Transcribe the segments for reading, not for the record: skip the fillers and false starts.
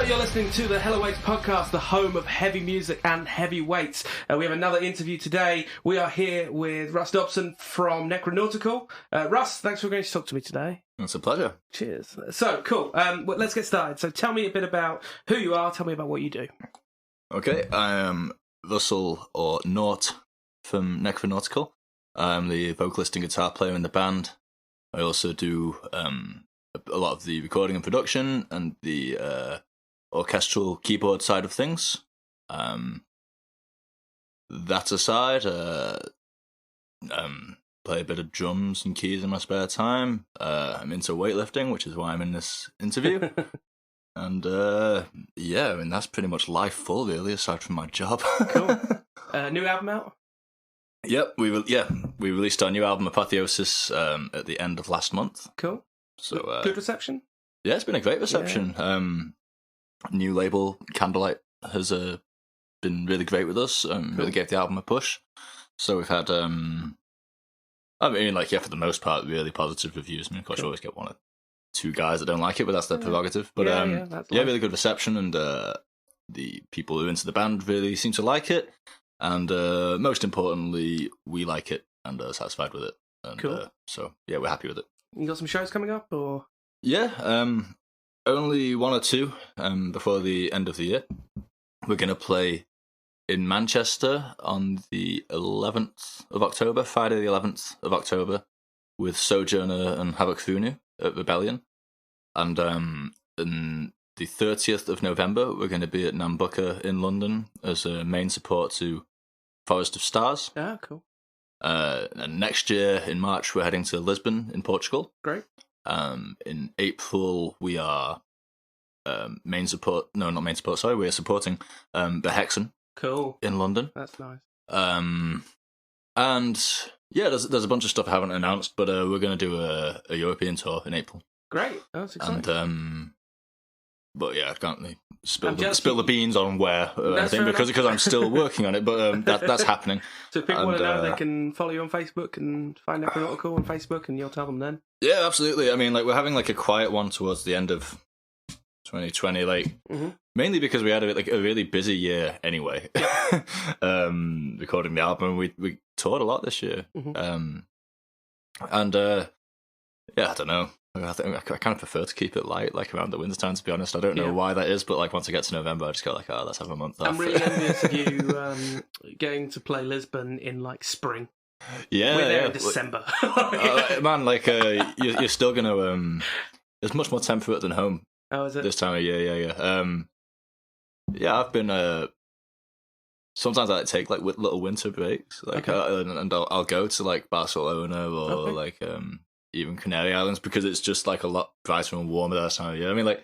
You're listening to the Hello Weights podcast, the home of heavy music and heavy weights. We have another interview today. We are here with Russ Dobson from Necronautical. Russ, thanks for going to talk to me today. It's a pleasure. Cheers. So, cool. Well, let's get started. So tell me a bit about who you are. Tell me about what you do. Okay, I am Russell, or Naut, from Necronautical. I'm the vocalist and guitar player in the band. I also do a lot of the recording and production and the orchestral keyboard side of things. That aside, play a bit of drums and keys in my spare time. I'm into weightlifting, which is why I'm in this interview. And yeah, I mean, that's pretty much life full, really, aside from my job. Cool. New album out? Yep, we released our new album Apotheosis at the end of last month. Cool. So good reception? Yeah, it's been a great reception. Yeah. New label Candlelight has been really great with us. Cool. Really gave the album a push. So we've had, I mean, like, yeah, for the most part, really positive reviews. I mean, of course, you always get one or two guys that don't like it, but that's their prerogative. But really good reception, and the people who are into the band really seem to like it. And most importantly, we like it and are satisfied with it. And, cool. So yeah, we're happy with it. You got some shows coming up, or? Yeah, only one or two before the end of the year. We're going to play in Manchester on the 11th of October, Friday the 11th of October, with Sojourner and Havoc Funu at Rebellion. And the 30th of November, we're going to be at Nambucca in London as a main support to Forest of Stars. Ah, cool. And next year, in March, we're heading to Lisbon in Portugal. Great. In April, we are we are supporting the Hexen. Cool. In London. That's nice. And yeah, there's a bunch of stuff I haven't announced, but we're going to do a European tour in April. Great. That's exciting. And but yeah, I can't really spill the beans on where or anything because I'm still working on it. But that's happening. So if people want to know, they can follow you on Facebook and find Necronautical on Facebook, and you'll tell them then. Yeah, absolutely. I mean, like, we're having like a quiet one towards the end of 2020, like mainly because we had a really busy year anyway. Recording the album, we toured a lot this year, and yeah, I don't know. I think I kind of prefer to keep it light, like around the winter time. To be honest, I don't know why that is, but like once I get to November, I just go like, oh, let's have a month off. I'm really envious of you getting to play Lisbon in like spring. Yeah, we're there in December. Man, like you're still gonna. It's much more temperate than home. Oh, is it? This time of year? Yeah. Yeah, I've been. Sometimes I take like little winter breaks, like, and I'll go to like Barcelona or like even Canary Islands, because it's just like a lot brighter and warmer that time of year. I mean, like,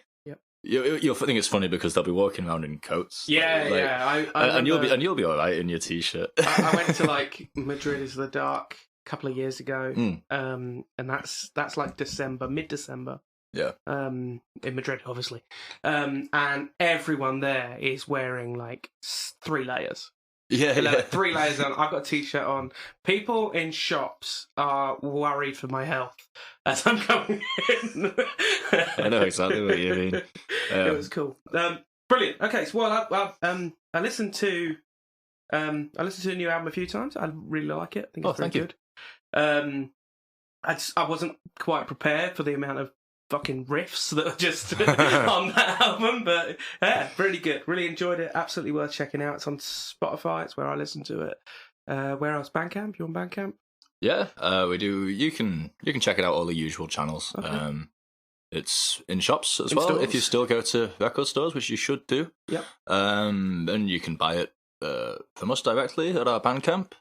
you'll think it's funny because they'll be walking around in coats. Yeah, like, yeah. And you'll be all right in your t-shirt. I went to like Madrid is the Dark a couple of years ago, and that's like December, mid-December. Yeah. In Madrid, obviously, and everyone there is wearing like 3 layers. Yeah. 3 layers on. I've got a t-shirt on. People in shops are worried for my health as I'm going in. I know exactly what you mean. It was cool. Brilliant. Okay, so I listened to the new album a few times. I really like it. I think it's very good. I wasn't quite prepared for the amount of fucking riffs that are just on that album, but yeah, really good. Really enjoyed it. Absolutely worth checking out. It's on Spotify. It's where I listen to it. Where else? Bandcamp? You on Bandcamp? Yeah, we do. You can check it out all the usual channels. Okay. It's in shops as well. Stores. If you still go to record stores, which you should do. Yep. Then you can buy it from us directly at our Bandcamp,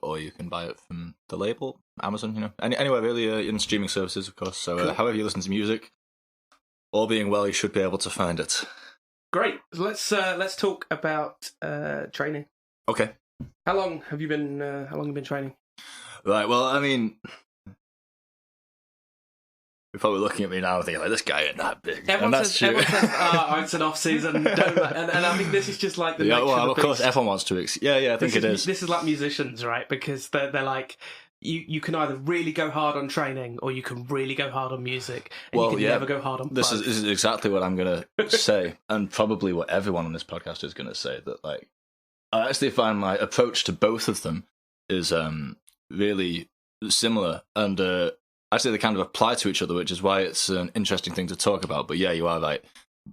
or you can buy it from the label, Amazon, anywhere really, in streaming services, of course. So however you listen to music, all being well, you should be able to find it. Great. Let's talk about training. Okay. How long have you been training? Right. Well, I mean, you're probably looking at me now and thinking, like, this guy ain't that big. Everyone says, it's an off-season. And I think this is just like the nature of the beast. Of course, everyone wants to... I think it is. This is like musicians, right? Because they're like, you can either really go hard on training or you can really go hard on music, and you can never go hard on this both. Is exactly what I'm going to say, and probably what everyone on this podcast is going to say, that like I actually find my approach to both of them is really similar, and actually they kind of apply to each other, which is why it's an interesting thing to talk about. But yeah, you are right.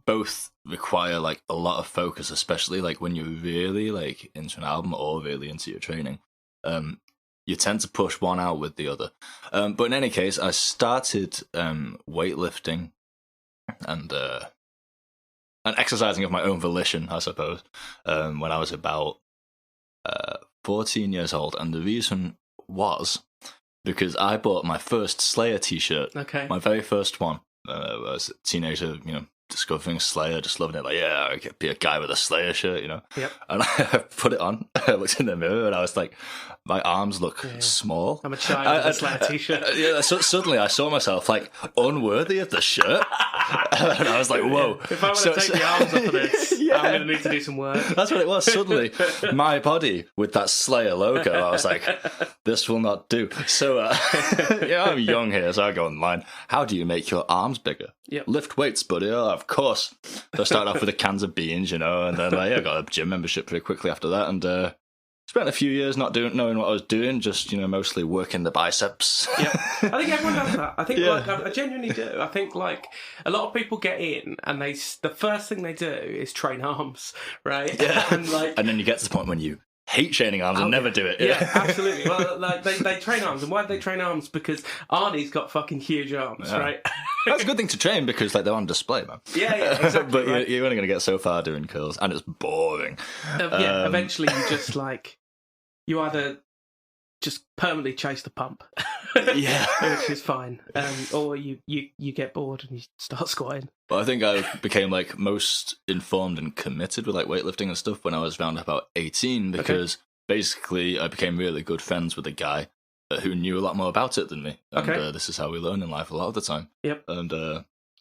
Both require like a lot of focus, especially like when you're really like into an album or really into your training. You tend to push one out with the other. But in any case, I started weightlifting and exercising of my own volition, I suppose, when I was about 14 years old. And the reason was because I bought my first Slayer t-shirt. Okay. My very first one. I was a teenager, discovering Slayer, just loving it. Like, yeah, I could be a guy with a Slayer shirt, Yep. And I put it on. I looked in the mirror and I was like, my arms look small. I'm a child with a Slayer t-shirt. So suddenly I saw myself like unworthy of the shirt. And I was like, whoa. If I want to take the arms off of this, I'm going to need to do some work. That's what it was. Suddenly, my body with that Slayer logo, I was like, this will not do. So, I'm young here, so I go online. How do you make your arms bigger? Yep. Lift weights, buddy. Oh, of course. So I started off with the cans of beans, and then I got a gym membership pretty quickly after that, and spent a few years not knowing what I was doing, just mostly working the biceps. Yeah, I think everyone does that. I think I genuinely do. I think like a lot of people get in and the first thing they do is train arms, right? Yeah, and then you get to the point when you hate training arms and never do it. Yeah, absolutely. Well, like they train arms, and why do they train arms? Because Arnie's got fucking huge arms, right? That's a good thing to train because like they're on display, man. Yeah, exactly. But right. you're only going to get so far doing curls, and it's boring. Eventually you just like you either just permanently chase the pump, which is fine, or you get bored and you start squatting. But I think I became like most informed and committed with like weightlifting and stuff when I was around about 18, because basically I became really good friends with a guy who knew a lot more about it than me, and this is how we learn in life a lot of the time. Yep. And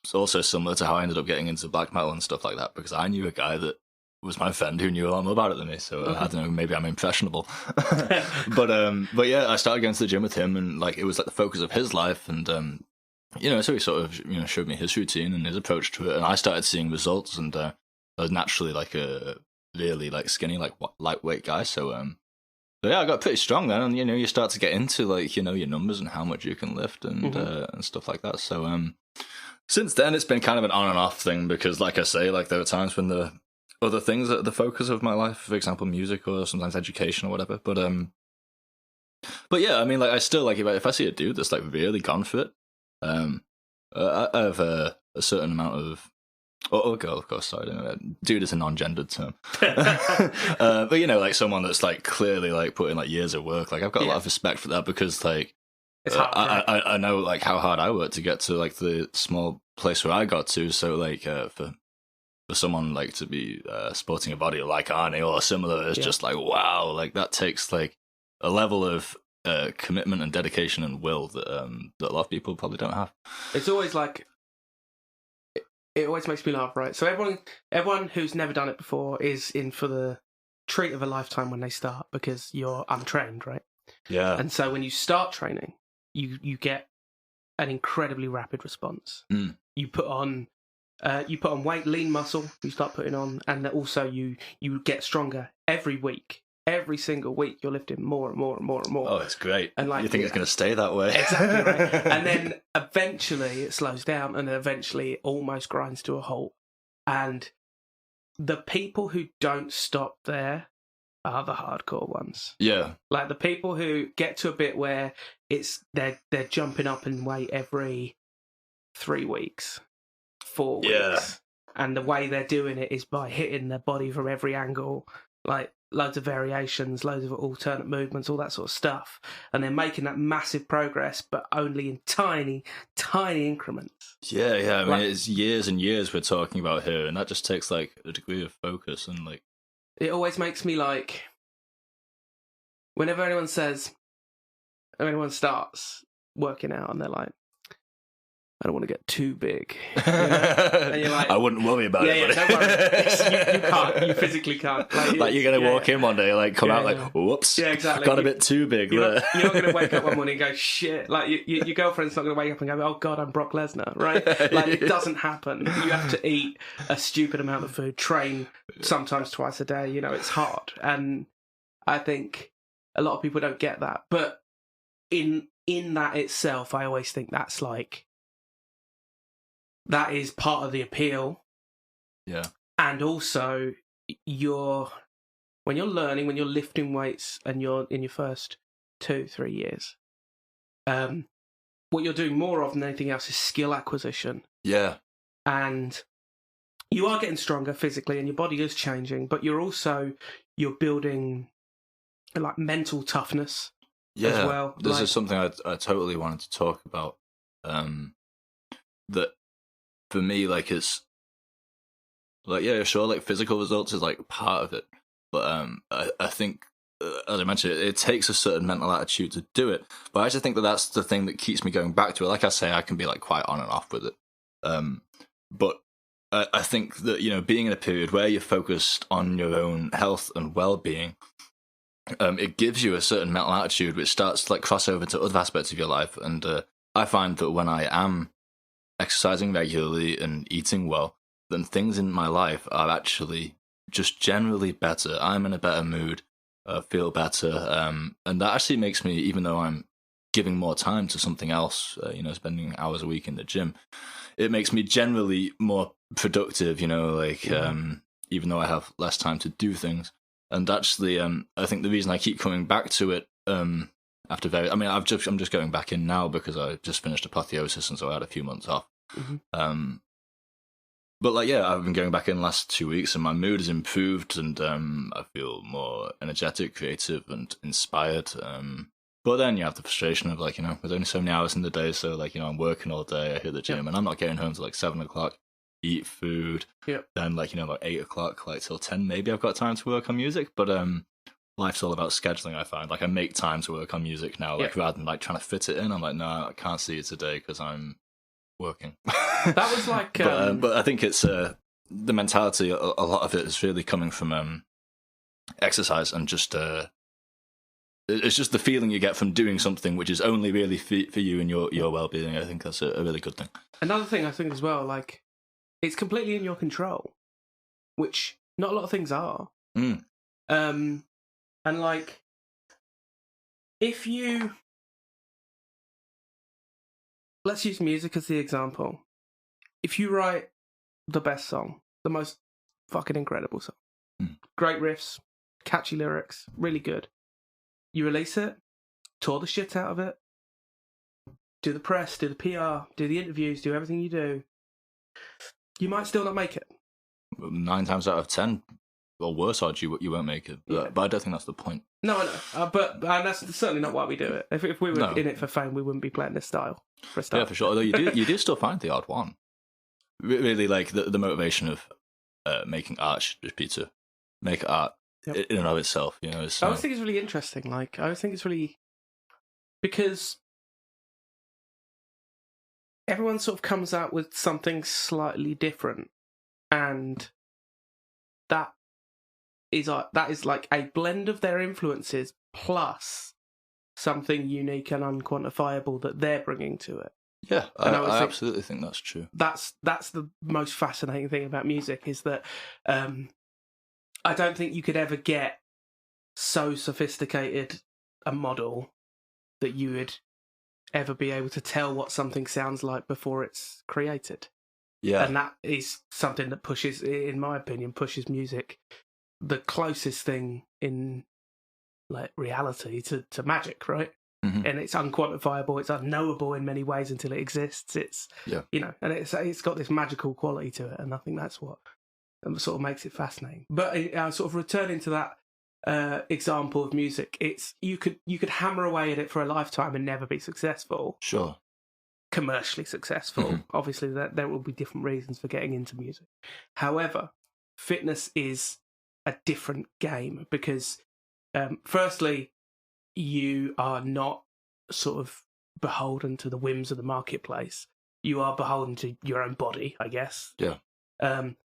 it's also similar to how I ended up getting into black metal and stuff like that, because I knew a guy that was my friend who knew a lot more about it than me. So I don't know, maybe I'm impressionable. But yeah, I started going to the gym with him, and like it was like the focus of his life, and so he sort of showed me his routine and his approach to it, and I started seeing results, and I was naturally like a really like skinny, like lightweight guy. So yeah, I got pretty strong then, and you start to get into like your numbers and how much you can lift and stuff like that. So since then it's been kind of an on and off thing, because like I say, like there are times when the other things that are the focus of my life, for example, music or sometimes education or whatever. But yeah, I mean, like I still like if I see a dude that's like really gone for it, I have a certain amount of. Or girl, of course. Sorry, dude is a non-gendered term. But like someone that's like clearly like put in like years of work. Like I've got a lot of respect for that, because like it's hard, I know like how hard I worked to get to like the small place where I got to. So like for someone like to be sporting a body like Arnie or similar, it's just like wow, like that takes like a level of commitment and dedication and will that that a lot of people probably don't have. It's always like. It always makes me laugh, right? So everyone who's never done it before is in for the treat of a lifetime when they start, because you're untrained, right? Yeah. And so when you start training, you get an incredibly rapid response. You put on weight, lean muscle. You start putting on, and also you get stronger every week. Every single week, you're lifting more and more and more and more. Oh, it's great. And like, you think it's going to stay that way? Exactly right. And then eventually it slows down, and then eventually it almost grinds to a halt. And the people who don't stop there are the hardcore ones. Yeah. Like the people who get to a bit where they're jumping up in weight every 3 weeks, 4 weeks. And the way they're doing it is by hitting their body from every angle, like loads of variations, loads of alternate movements, all that sort of stuff. And they're making that massive progress, but only in tiny, tiny increments. Yeah. I mean, it's years and years we're talking about here, and that just takes like a degree of focus and like. It always makes me like, whenever anyone starts working out and they're like, I don't want to get too big. You know? And you're like, I wouldn't worry about it. Yeah, don't worry. You can't. You physically can't. Like you're going to walk in one day, like come out like, whoops, exactly. got a bit too big. You're not going to wake up one morning and go, shit. Like your girlfriend's not going to wake up and go, oh God, I'm Brock Lesnar, right? Like it doesn't happen. You have to eat a stupid amount of food, train sometimes twice a day. You know, it's hard. And I think a lot of people don't get that. But in that itself, I always think that's like, that is part of the appeal. Yeah. And also, when you're learning, when you're lifting weights and you're in your first 2-3 years, what you're doing more of than anything else is skill acquisition. Yeah. And you are getting stronger physically and your body is changing, but you're building like mental toughness as well. This is something I totally wanted to talk about. That for me, like, it's like, yeah, sure, like physical results is like part of it, but I think, as I mentioned, it takes a certain mental attitude to do it. But I actually think that's the thing that keeps me going back to it. Like I say, I can be like quite on and off with it, but I think that, you know, being in a period where you're focused on your own health and well-being, it gives you a certain mental attitude which starts to like cross over to other aspects of your life. And I find that when I am exercising regularly and eating well, then things in my life are actually just generally better. I'm in a better mood, feel better, and that actually makes me, even though I'm giving more time to something else, you know, spending hours a week in the gym, it makes me generally more productive, you know, like even though I have less time to do things. And actually, I think the reason I keep coming back to it I'm just going back in now because I just finished Apotheosis, and so I had a few months off. Mm-hmm. But like, yeah, I've been going back in the last 2 weeks, and my mood has improved, and I feel more energetic, creative, and inspired. But then you have the frustration of like, you know, there's only so many hours in the day, so like, you know, I'm working all day, I hit the gym, and I'm not getting home till like 7:00. Eat food, then like, you know, like 8:00, like till 10, maybe I've got time to work on music. But life's all about scheduling. I find like I make time to work on music now, like rather than like trying to fit it in. I'm like, no, I can't see it today because I'm working. That was like, but I think it's the mentality. A lot of it is really coming from exercise, and just it's just the feeling you get from doing something which is only really for you and your well-being. I think that's a really good thing. Another thing I think as well, like, it's completely in your control, which not a lot of things are. And like, if you, let's use music as the example. If you write the best song, the most fucking incredible song, great riffs, catchy lyrics, really good, you release it, tour the shit out of it, do the press, do the PR, do the interviews, do everything you do, you might still not make it. 9 times out of 10, or worse odds, you won't make it. But I don't think that's the point. No, I know. But that's certainly not why we do it. If we were in it for fame, we wouldn't be playing this style. For a start. Yeah, for sure. Although you do still find the odd one. Really, like the motivation of making art should just be to make art in and of itself. You know, I always think it's really interesting. Like, I always think it's really, because everyone sort of comes out with something slightly different, and that is like a blend of their influences plus something unique and unquantifiable that they're bringing to it. Yeah, I absolutely think that's true. That's the most fascinating thing about music, is that I don't think you could ever get so sophisticated a model that you would ever be able to tell what something sounds like before it's created. Yeah. And that is something that pushes, in my opinion, pushes music the closest thing in like reality to magic, right? Mm-hmm. And it's unquantifiable, it's unknowable in many ways until it exists. It's, you know, and it's got this magical quality to it, and I think that's what sort of makes it fascinating. But sort of returning to that example of music, it's you could hammer away at it for a lifetime and never be successful. Sure. Commercially successful. Mm-hmm. Obviously, there will be different reasons for getting into music. However, fitness is a different game because, firstly, you are not sort of beholden to the whims of the marketplace. you are beholden to your own body, I guess. Yeah.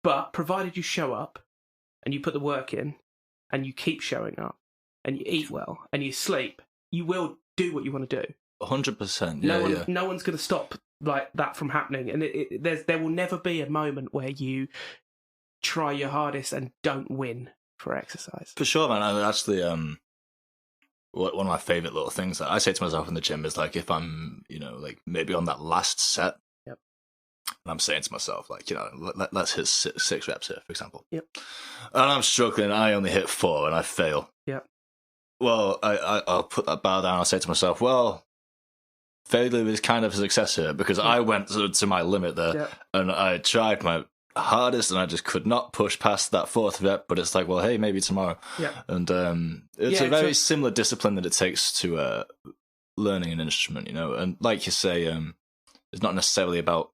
But provided you show up and you put the work in and you keep showing up and you eat well and you sleep, you will do what you want to do. 100%. Yeah, no one's going to stop like that from happening, and there will never be a moment where you try your hardest and don't win for exercise. For sure, man. I actually, one of my favorite little things that I say to myself in the gym is like, if I'm, like maybe on that last set, yep, and I'm saying to myself, like, let's hit 6 reps here, for example. Yep. And I'm struggling. I only hit 4 and I fail. Yep. Well, I'll put that bar down. I'll say to myself, well, failure is kind of a success here, because I went to my limit there, yep, and I tried my hardest and I just could not push past that 4th rep. But it's like, well, hey, maybe tomorrow. Yep. And it's a very similar discipline that it takes to learning an instrument, and like you say, it's not necessarily about,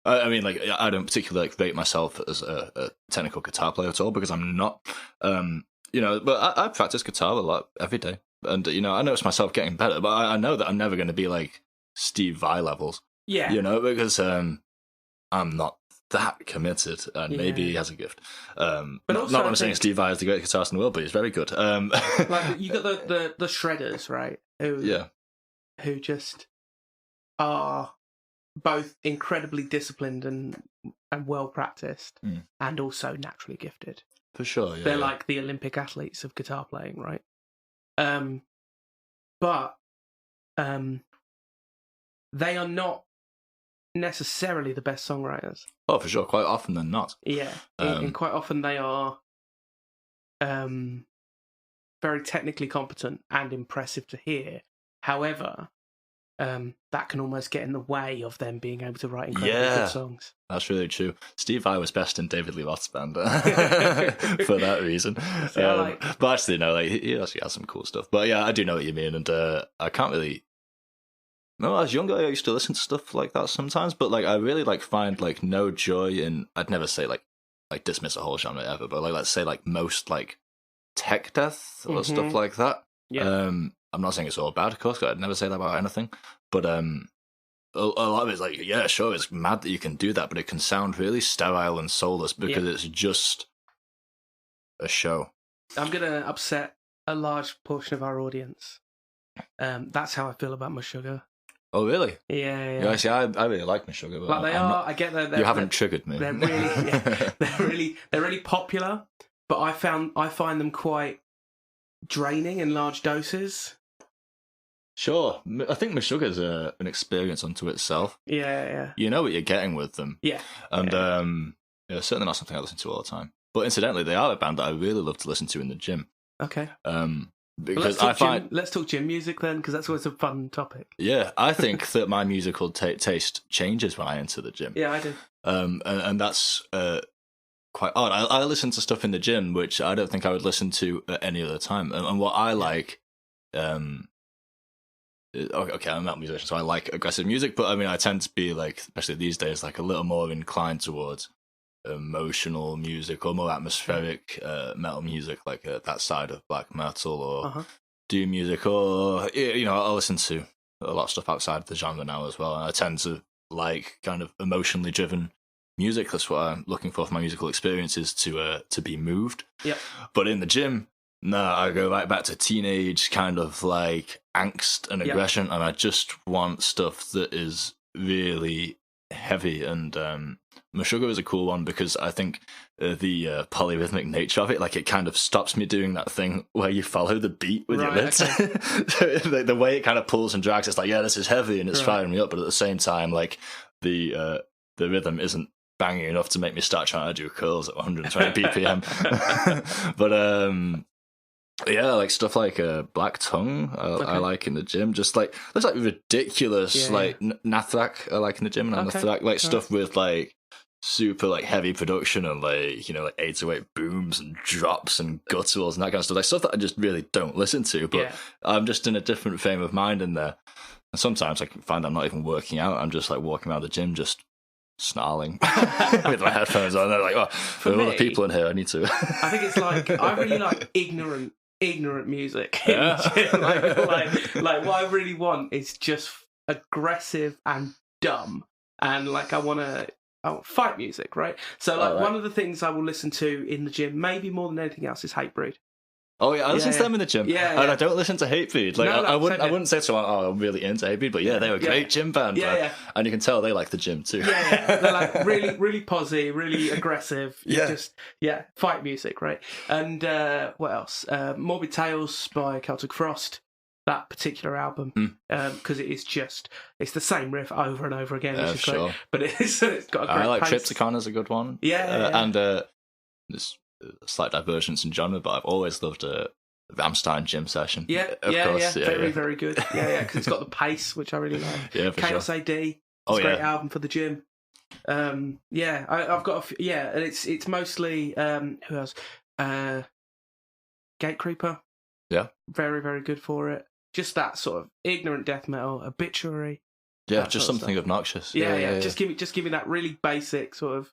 I mean, like, I don't particularly rate myself as a technical guitar player at all, because I'm not, but I practice guitar a lot every day. And, I notice myself getting better, but I know that I'm never going to be like Steve Vai levels. Yeah. Because I'm not that committed, and maybe he has a gift. But also, not I'm saying Steve Vai is the greatest guitarist in the world, but he's very good. Like, you got the shredders, right? Who just are both incredibly disciplined and well practiced, and also naturally gifted. For sure, yeah. They're like the Olympic athletes of guitar playing, right? But they are not necessarily the best songwriters. Oh, for sure. Quite often they're not. Yeah, and quite often they are very technically competent and impressive to hear. However, that can almost get in the way of them being able to write incredibly good songs. That's really true. Steve Vai was best in David Lee Roth's band for that reason. But actually, no, like, he actually has some cool stuff. But yeah, I do know what you mean, and I can't really. No, I was younger, I used to listen to stuff like that sometimes, but like I really find like no joy in. I'd never say like dismiss a whole genre ever, but like let's say like most like tech death or stuff like that. Yeah. I'm not saying it's all bad, of course. I'd never say that about anything, but a lot of it's like, yeah, sure, it's mad that you can do that, but it can sound really sterile and soulless because it's just a show. I'm gonna upset a large portion of our audience. That's how I feel about Meshuggah. Oh, really? Yeah. See, I really like Meshuggah. Like they are. I get that. You haven't triggered me. They're really, they're really popular, but I find them quite draining in large doses. Sure. I think Meshuggah is an experience unto itself. Yeah. You know what you're getting with them. Yeah. And certainly not something I listen to all the time. But incidentally, they are a band that I really love to listen to in the gym. Okay. Because let's talk gym music then, because that's always a fun topic. Yeah, I think that my musical taste changes when I enter the gym. Yeah, I do. And that's quite odd. I listen to stuff in the gym which I don't think I would listen to at any other time. And what I like, okay, I'm not a musician, so I like aggressive music, but I mean, I tend to be like, especially these days, like a little more inclined towards emotional music or more atmospheric metal music, like that side of black metal or doom music, or I'll listen to a lot of stuff outside of the genre now as well, and I tend to like kind of emotionally driven music. That's what I'm looking for my musical experiences, to be moved. Yeah. But in the gym, no, I go right back to teenage kind of like angst and aggression, and I just want stuff that is really heavy. And Meshuggah is a cool one because I think the polyrhythmic nature of it, like, it kind of stops me doing that thing where you follow the beat with your lips. Okay. the way it kind of pulls and drags, it's like, yeah, this is heavy and it's firing me up, but at the same time, like, the rhythm isn't banging enough to make me start trying to do curls at 120 BPM. But yeah, like stuff like Black Tongue, I like in the gym. Just like, there's like ridiculous, like Nathrak I like in the gym, and Nathrak, like stuff with like super like heavy production and like, like 808 booms and drops and gutturals and that kind of stuff. Like stuff that I just really don't listen to, but I'm just in a different frame of mind in there. And sometimes I can find I'm not even working out. I'm just like walking around the gym, just snarling with my headphones on. They're like, oh, there are other people in here. I need to. I think it's like, I really like ignorant music. Yeah. like what I really want is just aggressive and dumb and like I want fight music, right? So like one of the things I will listen to in the gym, maybe more than anything else, is Hatebreed. Oh yeah, I listen to them in the gym. Yeah, and I don't listen to Hatebreed. Like I wouldn't say to someone, "Oh, I'm really into Hatebreed," but they were a great gym band. Yeah. And you can tell they like the gym too. Yeah. They're like really, really posy, really aggressive. Just fight music, right? And what else? Morbid Tales by Celtic Frost. That particular album, because it's the same riff over and over again, which is great. But it's got a great I like pace. Triptykon is a good one. And there's a slight divergence in genre, but I've always loved a Rammstein gym session. Of course. Very, very good. Because it's got the pace, which I really like. Yeah, for Chaos sure. AD. It's a great album for the gym. I've got and it's mostly who else? Gatecreeper. Yeah. Very, very good for it. Just that sort of ignorant death metal, Obituary. Yeah, just something obnoxious. Yeah. Just give me that really basic sort of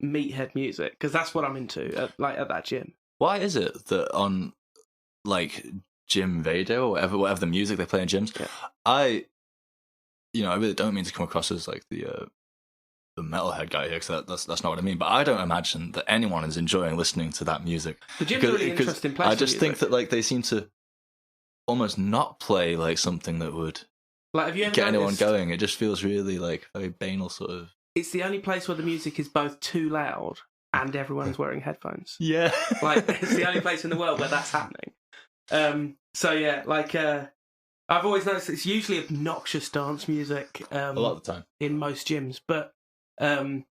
meathead music, because that's what I'm into at that gym. Why is it that on like gym radio or whatever the music they play in gyms, I really don't mean to come across as like the metalhead guy here, because that's not what I mean, but I don't imagine that anyone is enjoying listening to that music. The gym's a really interesting place. I just think that like they seem to almost not play like something that would have you ever get anyone going. It just feels really like very banal sort of. It's the only place where the music is both too loud and everyone's wearing headphones. Yeah. It's the only place in the world where that's happening. I've always noticed it's usually obnoxious dance music. A lot of the time. In most gyms. But then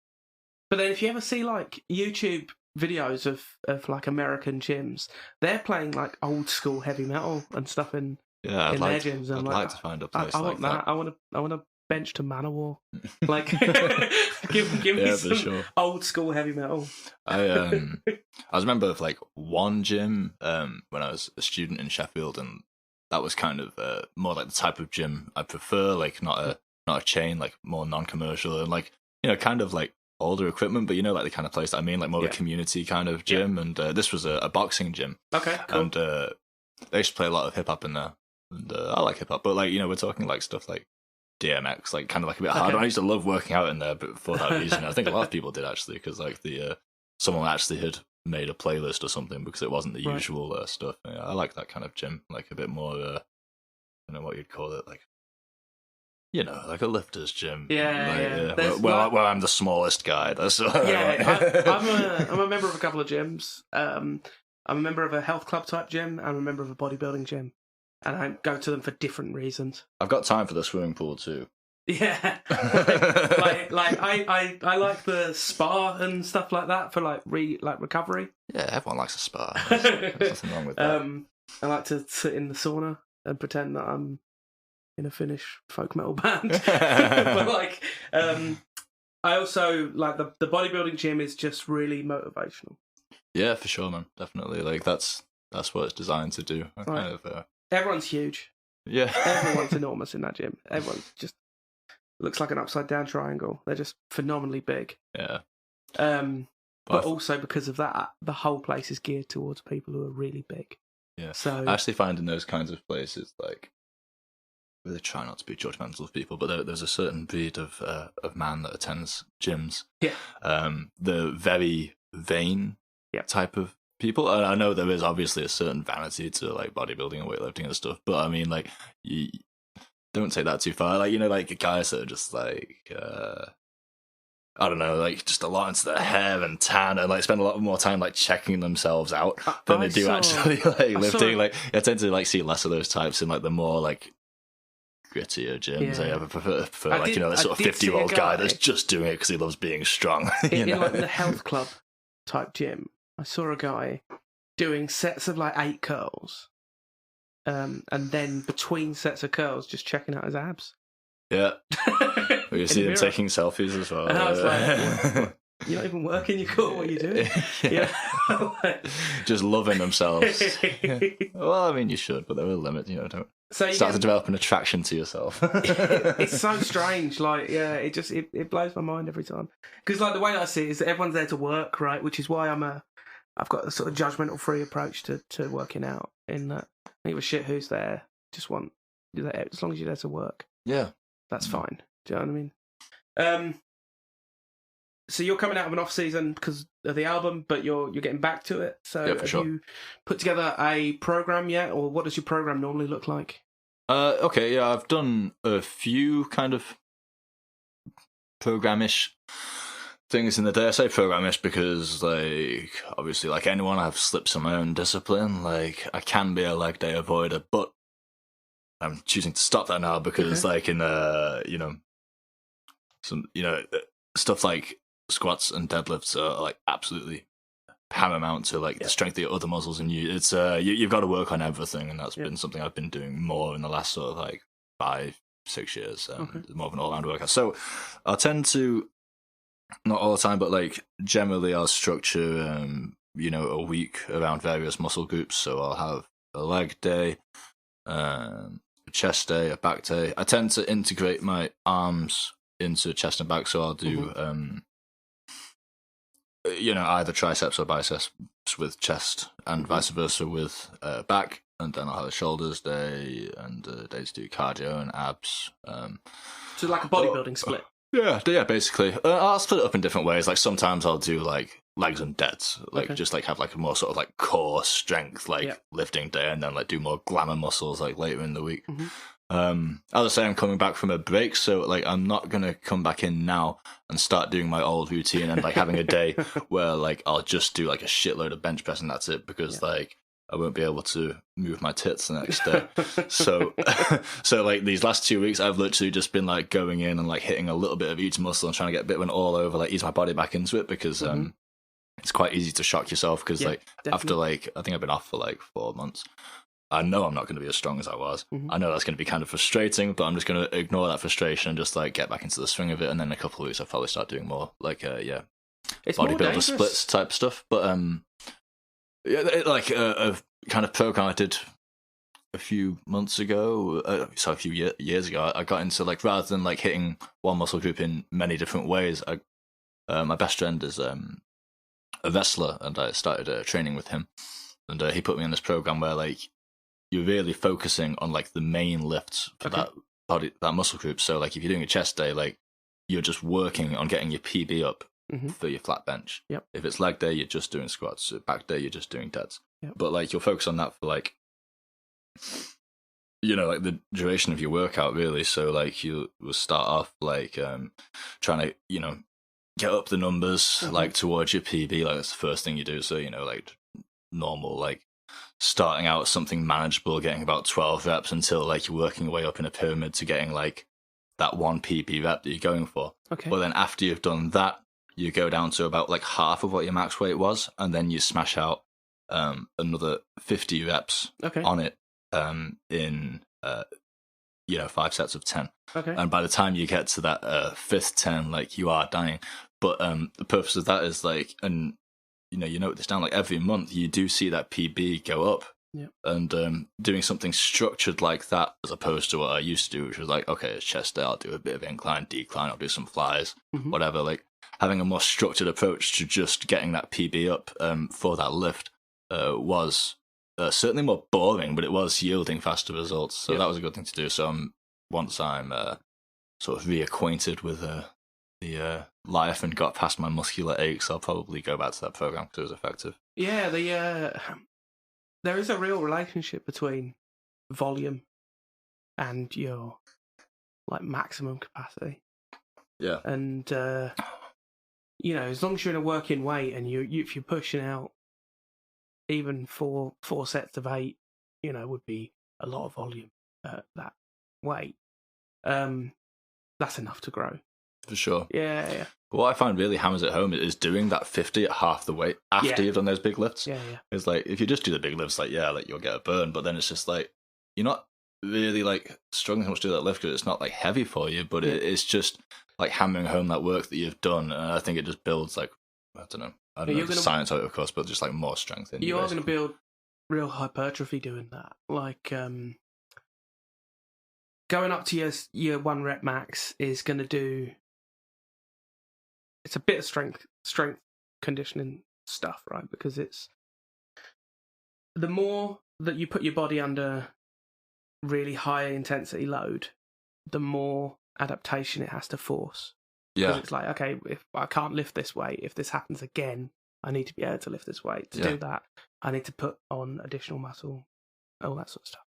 if you ever see like YouTube videos of like American gyms, they're playing like old school heavy metal and stuff in their gyms. I'd like to find a place I want that. I want to bench to Manowar. Like, give me some old school heavy metal. I was a member of like one gym when I was a student in Sheffield, and that was kind of more like the type of gym I prefer. Like not a chain, like more non-commercial, and like kind of like older equipment, but like the kind of place that I mean, like more a community kind of gym. And this was a boxing gym. Okay, cool. And they used to play a lot of hip hop in there, and I like hip hop, but like we're talking like stuff like DMX, like kind of like a bit harder. I used to love working out in there, but for that reason, I think a lot of people did actually, because like someone actually had made a playlist or something, because it wasn't the usual stuff. I like that kind of gym, like a bit more. I don't know what you'd call it, like. Like a lifter's gym. Where I'm the smallest guy. That's I'm a member of a couple of gyms. I'm a member of a health club type gym. I'm a member of a bodybuilding gym, and I go to them for different reasons. I've got time for the swimming pool too. Yeah, I like the spa and stuff like that for like recovery. Yeah, everyone likes a spa. There's nothing wrong with that. I like to sit in the sauna and pretend that I'm in a Finnish folk metal band. But I also like the bodybuilding gym is just really motivational. Yeah, for sure, man. Definitely. Like that's what it's designed to do. Everyone's huge. Yeah. Everyone's enormous in that gym. Everyone just looks like an upside down triangle. They're just phenomenally big. Yeah. But also because of that, the whole place is geared towards people who are really big. Yeah. So I actually find in those kinds of places, like, really try not to be judgmental of people, but there's a certain breed of man that attends gyms. Yeah. The very vain type of people. And I know there is obviously a certain vanity to like bodybuilding and weightlifting and stuff, but I mean, like, you don't take that too far. Like, like guys that are just like, I don't know, like just a lot into their hair and tan, and like spend a lot more time like checking themselves out than they do actually like lifting. Like, I tend to like see less of those types in like the more like grittier gyms. I prefer like that sort of 50-year-old guy that's just doing it because he loves being strong. In like the health club type gym, I saw a guy doing sets of like 8 curls, and then between sets of curls, just checking out his abs. Yeah, you see them taking selfies as well. And I was like, you're not even working, you're cool, what are you doing? Just loving themselves. Well, I mean, you should, but there are limits, don't start to develop an attraction to yourself. It's so strange, like, it blows my mind every time. Because like the way I see it is that everyone's there to work, right? Which is why I've got a sort of judgmental free approach to working out, in that I don't give a shit who's there, as long as you're there to work. Yeah. That's fine. Do you know what I mean? So you're coming out of an off season because of the album, but you're getting back to it. So Yeah, for have sure. you put together a program yet, or what does your program normally look like? Okay, yeah, I've done a few kind of program-ish things in the day. I say program-ish because, like, obviously, like anyone, I've slipped on my own discipline. Like, I can be a leg day avoider, but I'm choosing to stop that now because, like, in some stuff like squats and deadlifts are like absolutely paramount to like the strength of your other muscles, and you've got to work on everything, and that's been something I've been doing more in the last sort of like 5-6 years. More of an all-round workout. So I'll tend to, not all the time, but like generally I'll structure a week around various muscle groups. So I'll have a leg day, a chest day, a back day. I tend to integrate my arms into chest and back, so I'll do either triceps or biceps with chest, and vice versa with back, and then I'll have a shoulders day and a day to do cardio and abs. So like a bodybuilding split. Yeah, basically. I'll split it up in different ways. Like sometimes I'll do like legs and deads, like just like have like a more sort of like core strength lifting day, and then like do more glamour muscles like later in the week. As I say, I'm coming back from a break, so like I'm not gonna come back in now and start doing my old routine and like having a day where like I'll just do like a shitload of bench press and that's it, because like I won't be able to move my tits the next day. so like these last 2 weeks I've literally just been like going in and like hitting a little bit of each muscle and trying to get a bit of an all over, like ease my body back into it, because it's quite easy to shock yourself, because like after like I think I've been off for like 4 months, I know I'm not going to be as strong as I was. I know that's going to be kind of frustrating, but I'm just going to ignore that frustration and just like get back into the swing of it. And then in a couple of weeks, I'll probably start doing more like it's bodybuilder splits type stuff. But a kind of program I did a few months ago, a few years ago, I got into like, rather than like hitting one muscle group in many different ways, my best friend is a wrestler, and I started training with him, and he put me on this program where like you're really focusing on like the main lifts for that muscle group. So like if you're doing a chest day, like you're just working on getting your PB up for your flat bench. If it's leg day, you're just doing squats. Back day, you're just doing deads. But like you'll focus on that for like like the duration of your workout, really. So like you will start off like trying to get up the numbers like towards your PB. Like that's the first thing you do. So like normal, like starting out something manageable, getting about 12 reps until like you're working your way up in a pyramid to getting like that 1 PP rep that you're going for. But then after you've done that, you go down to about like half of what your max weight was, and then you smash out another 50 reps on it in 5 sets of 10. And by the time you get to that fifth 10, like you are dying. But the purpose of that is like, and you note this down, like every month you do see that PB go up. And doing something structured like that, as opposed to what I used to do, which was like, okay, it's chest day, I'll do a bit of incline, decline, I'll do some flies, whatever. Like having a more structured approach to just getting that PB up for that lift was certainly more boring, but it was yielding faster results. So that was a good thing to do. So once I'm sort of reacquainted with the life and got past my muscular aches, I'll probably go back to that program because it was effective. Yeah, there is a real relationship between volume and your like maximum capacity. Yeah. And as long as you're in a working weight and if you're pushing out even four sets of 8, would be a lot of volume at that weight. That's enough to grow. For sure. Yeah. What I find really hammers it home is doing that 50 at half the weight after you've done those big lifts. Yeah. It's like, if you just do the big lifts, like, like you'll get a burn, but then it's just like, you're not really like struggling so much to do that lift because it's not like heavy for you, but it's just like hammering home that work that you've done. And I think it just builds like, I don't know science of it, of course, but just like more strength in you. You are going to build real hypertrophy doing that. Like, going up to your 1 rep max is going to do. It's a bit of strength conditioning stuff, right? Because it's the more that you put your body under really high intensity load, the more adaptation it has to force. Yeah. Because it's like, okay, if I can't lift this weight, if this happens again, I need to be able to lift this weight. To do that, I need to put on additional muscle, all that sort of stuff.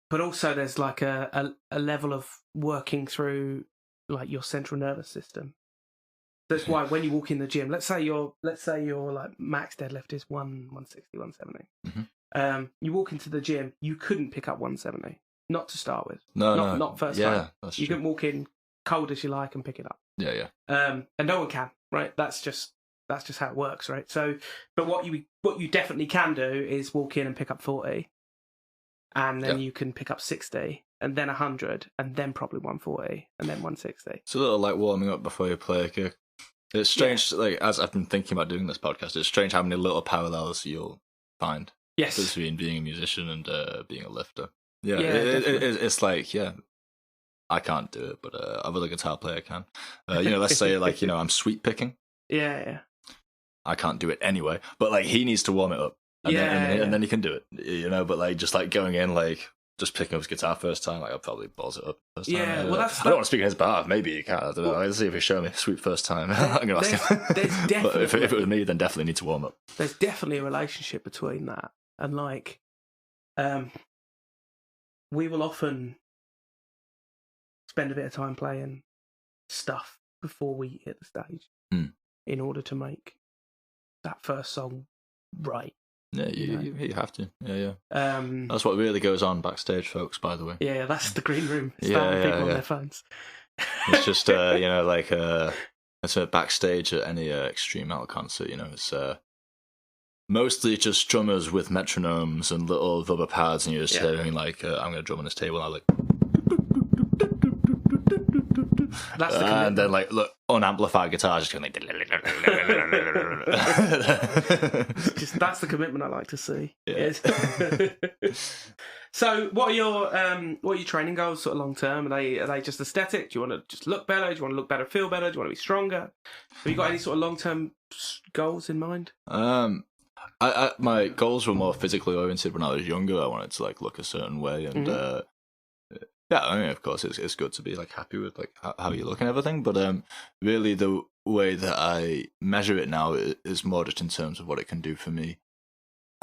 But also there's like a level of working through like your central nervous system. That's why when you walk in the gym, let's say your like max deadlift is 160, 170. Mm-hmm. You walk into the gym, you couldn't pick up 170, not to start with. No, not first time. You can walk in cold as you like and pick it up. Yeah. And no one can, right? That's just how it works, right? So, but what you definitely can do is walk in and pick up 40, and then you can pick up 60, and then 100, and then probably 140, and then 160. It's a little like warming up before you play a kick. It's strange, like as I've been thinking about doing this podcast, it's strange how many little parallels you'll find. Yes. Between being a musician and being a lifter. Yeah, definitely. it's like, I can't do it, but other guitar player can. Let's say like, I'm sweep picking. Yeah. I can't do it anyway, but like he needs to warm it up. And then he can do it, but like just like going in, like just picking up his guitar first time, like I'll probably balls it up first time. Yeah, well, I don't want to speak in his behalf. Maybe you can. I don't know. Let's see if he show me sweep first time. I'm gonna ask him. But if it was me, then definitely need to warm up. There's definitely a relationship between that and like, we will often spend a bit of time playing stuff before we hit the stage in order to make that first song right. Yeah, you have to. Yeah. That's what really goes on backstage, folks, by the way. Yeah, that's the green room. People on their phones. It's just, like it's a backstage at any extreme metal concert, it's mostly just drummers with metronomes and little rubber pads, and you're just hearing like, I'm going to drum on this table, and I'm like... That's the and then like look unamplified guitar just going like that's the commitment I like to see. Yeah. So what are your training goals sort of long term? Are they just aesthetic? Do you want to just look better? Do you want to look better, feel better? Do you want to be stronger? Have you got any sort of long term goals in mind? My goals were more physically oriented when I was younger. I wanted to like look a certain way, and I mean, of course, it's good to be like happy with like how you look and everything. But really, the way that I measure it now is more just in terms of what it can do for me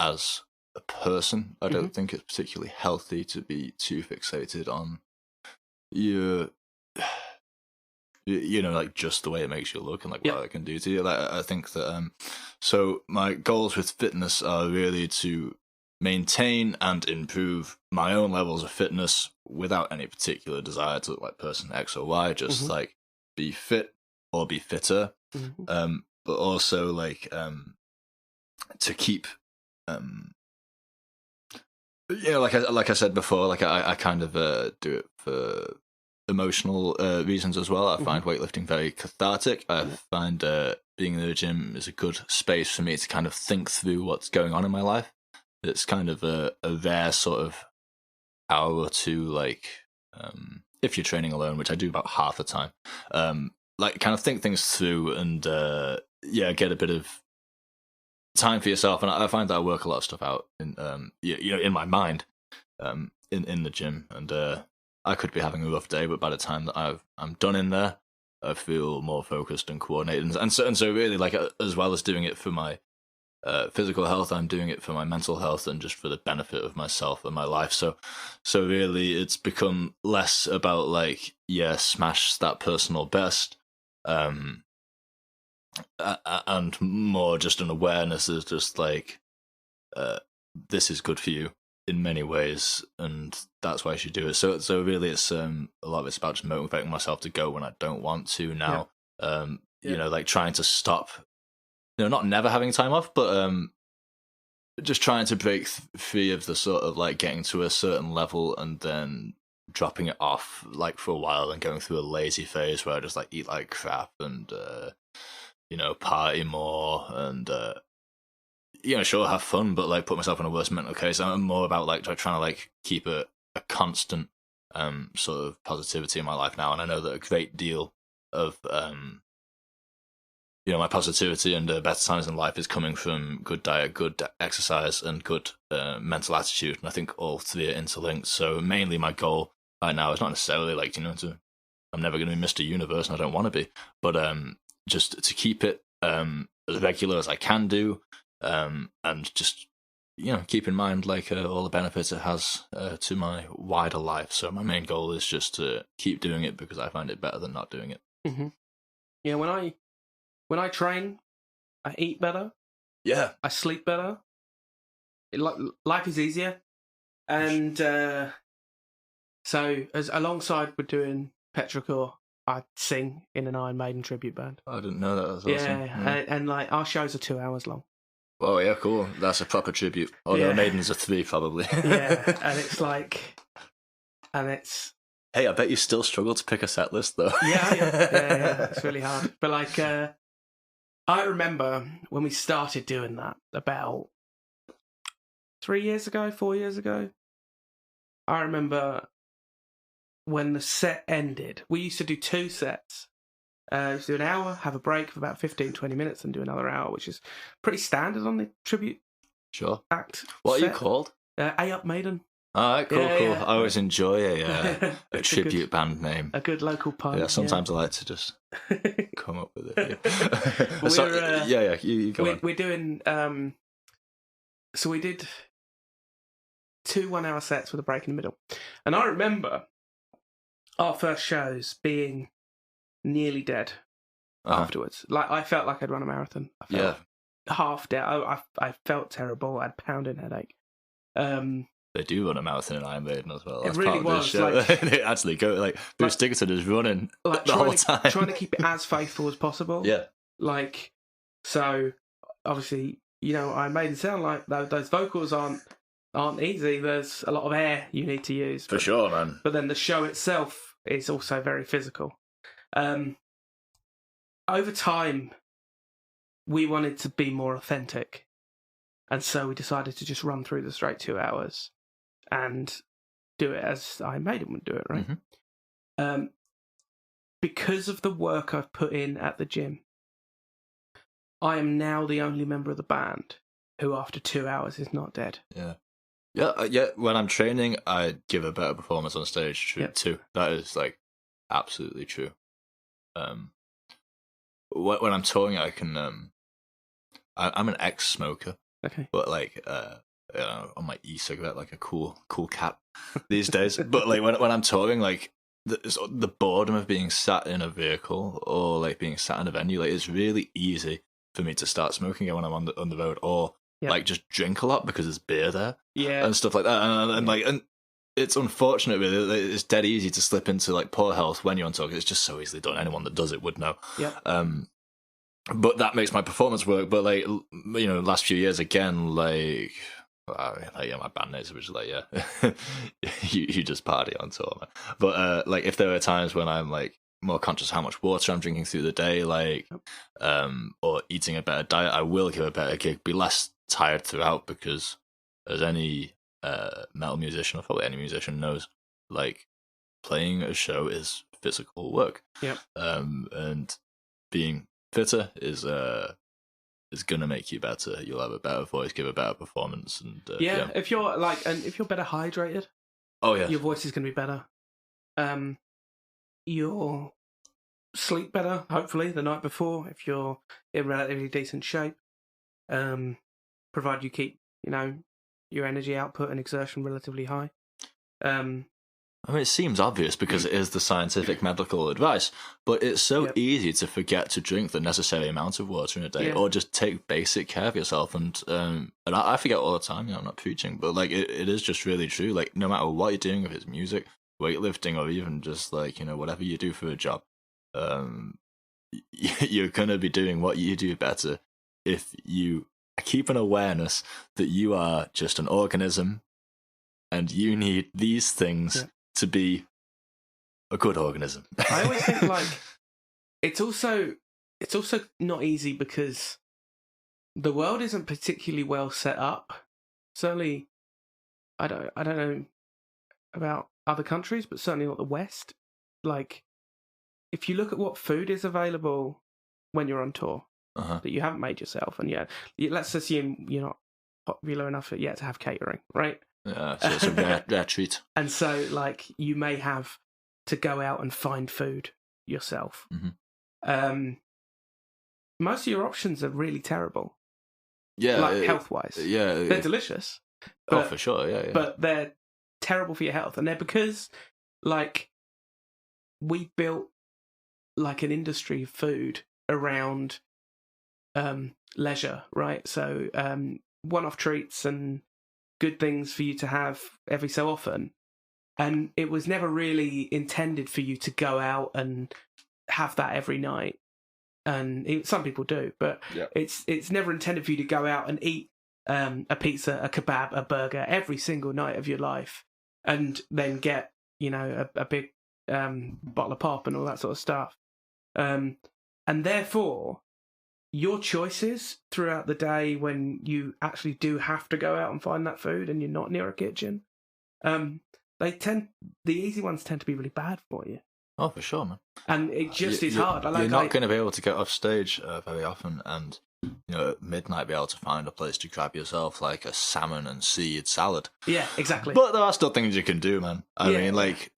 as a person. I don't think it's particularly healthy to be too fixated on your, like just the way it makes you look and like what it can do to you. Like, I think that so my goals with fitness are really to maintain and improve my own levels of fitness without any particular desire to look like person X or Y, just like be fit or be fitter, but also like to keep like I said before, like I kind of do it for emotional reasons as well. I find weightlifting very cathartic. I find being in the gym is a good space for me to kind of think through what's going on in my life. It's kind of a rare sort of hour or two, like, if you're training alone, which I do about half the time, like kind of think things through and, get a bit of time for yourself. And I find that I work a lot of stuff out in, in my mind, in the gym. And I could be having a rough day, but by the time that I'm done in there, I feel more focused and coordinated. And so really, like, as well as doing it for my physical health, I'm doing it for my mental health and just for the benefit of myself and my life. So really it's become less about like, smash that personal best, and more just an awareness of just like, this is good for you in many ways, and that's why I should do it. So really it's a lot of it's about just motivating myself to go when I don't want to now. Like trying to stop, not never having time off, but just trying to break free of the sort of like getting to a certain level and then dropping it off like for a while and going through a lazy phase where I just like eat like crap and party more and sure, have fun, but like put myself in a worse mental case. I'm more about like trying to like keep a constant sort of positivity in my life now, and I know that a great deal of my positivity and better times in life is coming from good diet, good exercise, and good mental attitude. And I think all three are interlinked. So mainly my goal right now. It's not necessarily like, I'm never going to be Mr. Universe, and I don't want to be, but just to keep it as regular as I can do, and just keep in mind like all the benefits it has to my wider life. So my main goal is just to keep doing it because I find it better than not doing it. Mm-hmm. Yeah, when I train, I eat better. Yeah, I sleep better. Life is easier, and so as alongside with doing Petrichor, I sing in an Iron Maiden tribute band. I didn't know that. That's awesome. Yeah. And like our shows are 2 hours long. Oh yeah, cool. That's a proper tribute. Although Maidens are 3 probably. Yeah, and it's. Hey, I bet you still struggle to pick a set list though. Yeah. It's really hard. But like, I remember when we started doing that about 4 years ago. I remember when the set ended. We used to do 2 sets. We used to do an hour, have a break for about 15-20 minutes, and do another hour, which is pretty standard on the tribute act. What set. Are you called? A Up Maiden. Alright, cool. Yeah. I always enjoy a tribute band name. A good local pun. Yeah, sometimes I like to just come up with it. You go on. We're doing. So we did 2 1-hour sets with a break in the middle, and I remember our first shows being nearly dead afterwards. Like I felt like I'd run a marathon. I felt half dead. I felt terrible. I had a pounding headache. They do run a marathon in Iron Maiden as well. It really was. Like, they actually go like Bruce Dickinson is running like the whole time, trying to keep it as faithful as possible. Yeah. Like, so obviously, Iron Maiden sound like those vocals aren't easy. There's a lot of air you need to use. For sure, man. But then the show itself is also very physical. Over time, we wanted to be more authentic. And so we decided to just run through the straight 2 hours and do it as Iron Maiden would do it, right? Mm-hmm. Because of the work I've put in at the gym, I am now the only member of the band who, after 2 hours, is not dead. Yeah. When I'm training, I give a better performance on stage too. That is like absolutely true. When I'm touring, I can. I'm an ex-smoker. Okay. But like, on my e-cigarette, like a cool cat these days. But like when I'm touring, like the boredom of being sat in a vehicle or like being sat in a venue, like it's really easy for me to start smoking again when I'm on the road, or like just drink a lot because there's beer there, and stuff like that. And it's unfortunate, really. It's dead easy to slip into like poor health when you're on tour. It's just so easily done. Anyone that does it would know. Yeah. But that makes my performance work. But like, last few years again, like my bandmates were just like, you just party on tour, man. But like, if there are times when I'm like more conscious how much water I'm drinking through the day, like, or eating a better diet, I will give a better gig, be less tired throughout, because as any metal musician, or probably any musician knows, like, playing a show is physical work. Yep. And being fitter is gonna make you better. You'll have a better voice, give a better performance, and if you're better hydrated, your voice is gonna be better. You'll sleep better, hopefully, the night before if you're in relatively decent shape. Provided you keep your energy output and exertion relatively high. I mean, it seems obvious because it is the scientific medical advice, but it's so easy to forget to drink the necessary amount of water in a day, or just take basic care of yourself. And I forget all the time. I'm not preaching, but like it is just really true. Like, no matter what you're doing, if it's music, weightlifting, or even just like whatever you do for a job, you're gonna be doing what you do better if you keep an awareness that you are just an organism, and you need these things to be a good organism. I always think like it's also not easy because the world isn't particularly well set up. Certainly, I don't know about other countries, but certainly not the West. Like, if you look at what food is available when you're on tour that you haven't made yourself, and let's assume you're not popular enough yet to have catering, right? Yeah, so it's a rare treat. And so, like, you may have to go out and find food yourself. Mm-hmm. Most of your options are really terrible. Yeah, like health-wise. Yeah, they're delicious. But, for sure, yeah. But they're terrible for your health, and they're because, like, we built like an industry of food around leisure, right? So one-off treats and good things for you to have every so often, and it was never really intended for you to go out and have that every night. And some people do, but it's never intended for you to go out and eat a pizza, a kebab, a burger every single night of your life, and then get a big bottle of pop and all that sort of stuff. And therefore, your choices throughout the day when you actually do have to go out and find that food and you're not near a kitchen, the easy ones tend to be really bad for you. Oh, for sure, man. And it just is hard. You're not going to be able to get off stage very often, and at midnight be able to find a place to grab yourself like a salmon and seed salad. Yeah, exactly. But there are still things you can do, man. I mean, like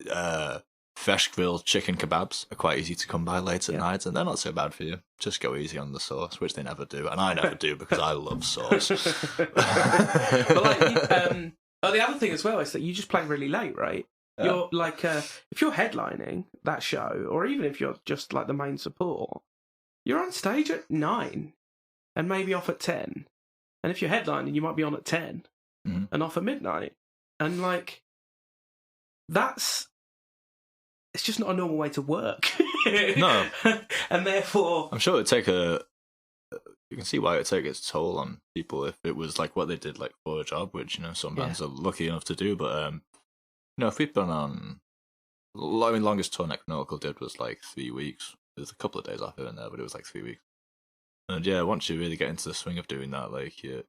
fresh grilled chicken kebabs are quite easy to come by late at night, and they're not so bad for you. Just go easy on the sauce, which they never do, and I never do because I love sauce. But like, the other thing as well is that you just play really late, right? Yeah. You're like, if you're headlining that show, or even if you're just like the main support, you're on stage at 9 and maybe off at 10. And if you're headlining, you might be on at 10 and off at midnight. And like, it's just not a normal way to work. No. And therefore, I'm sure it'd take you can see why it'd take its toll on people if it was like what they did like for a job, which, some bands are lucky enough to do, but if we've been on, longest tour Necronautical did was like 3 weeks. There's a couple of days off here and there, but it was like 3 weeks. And once you really get into the swing of doing that, like it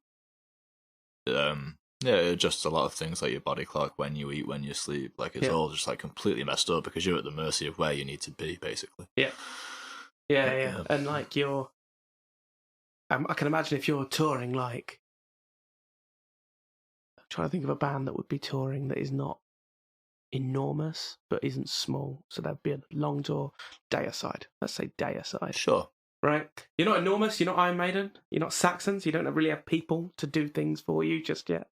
adjusts a lot of things, like your body clock, when you eat, when you sleep. Like it's all just like completely messed up because you're at the mercy of where you need to be, basically. Yeah. And like I can imagine if you're touring, like, I'm trying to think of a band that would be touring that is not enormous but isn't small, so that'd be a long tour. Deicide, let's say Deicide. Sure. Right, you're not enormous, you're not Iron Maiden, you're not Saxons, you don't really have people to do things for you just yet.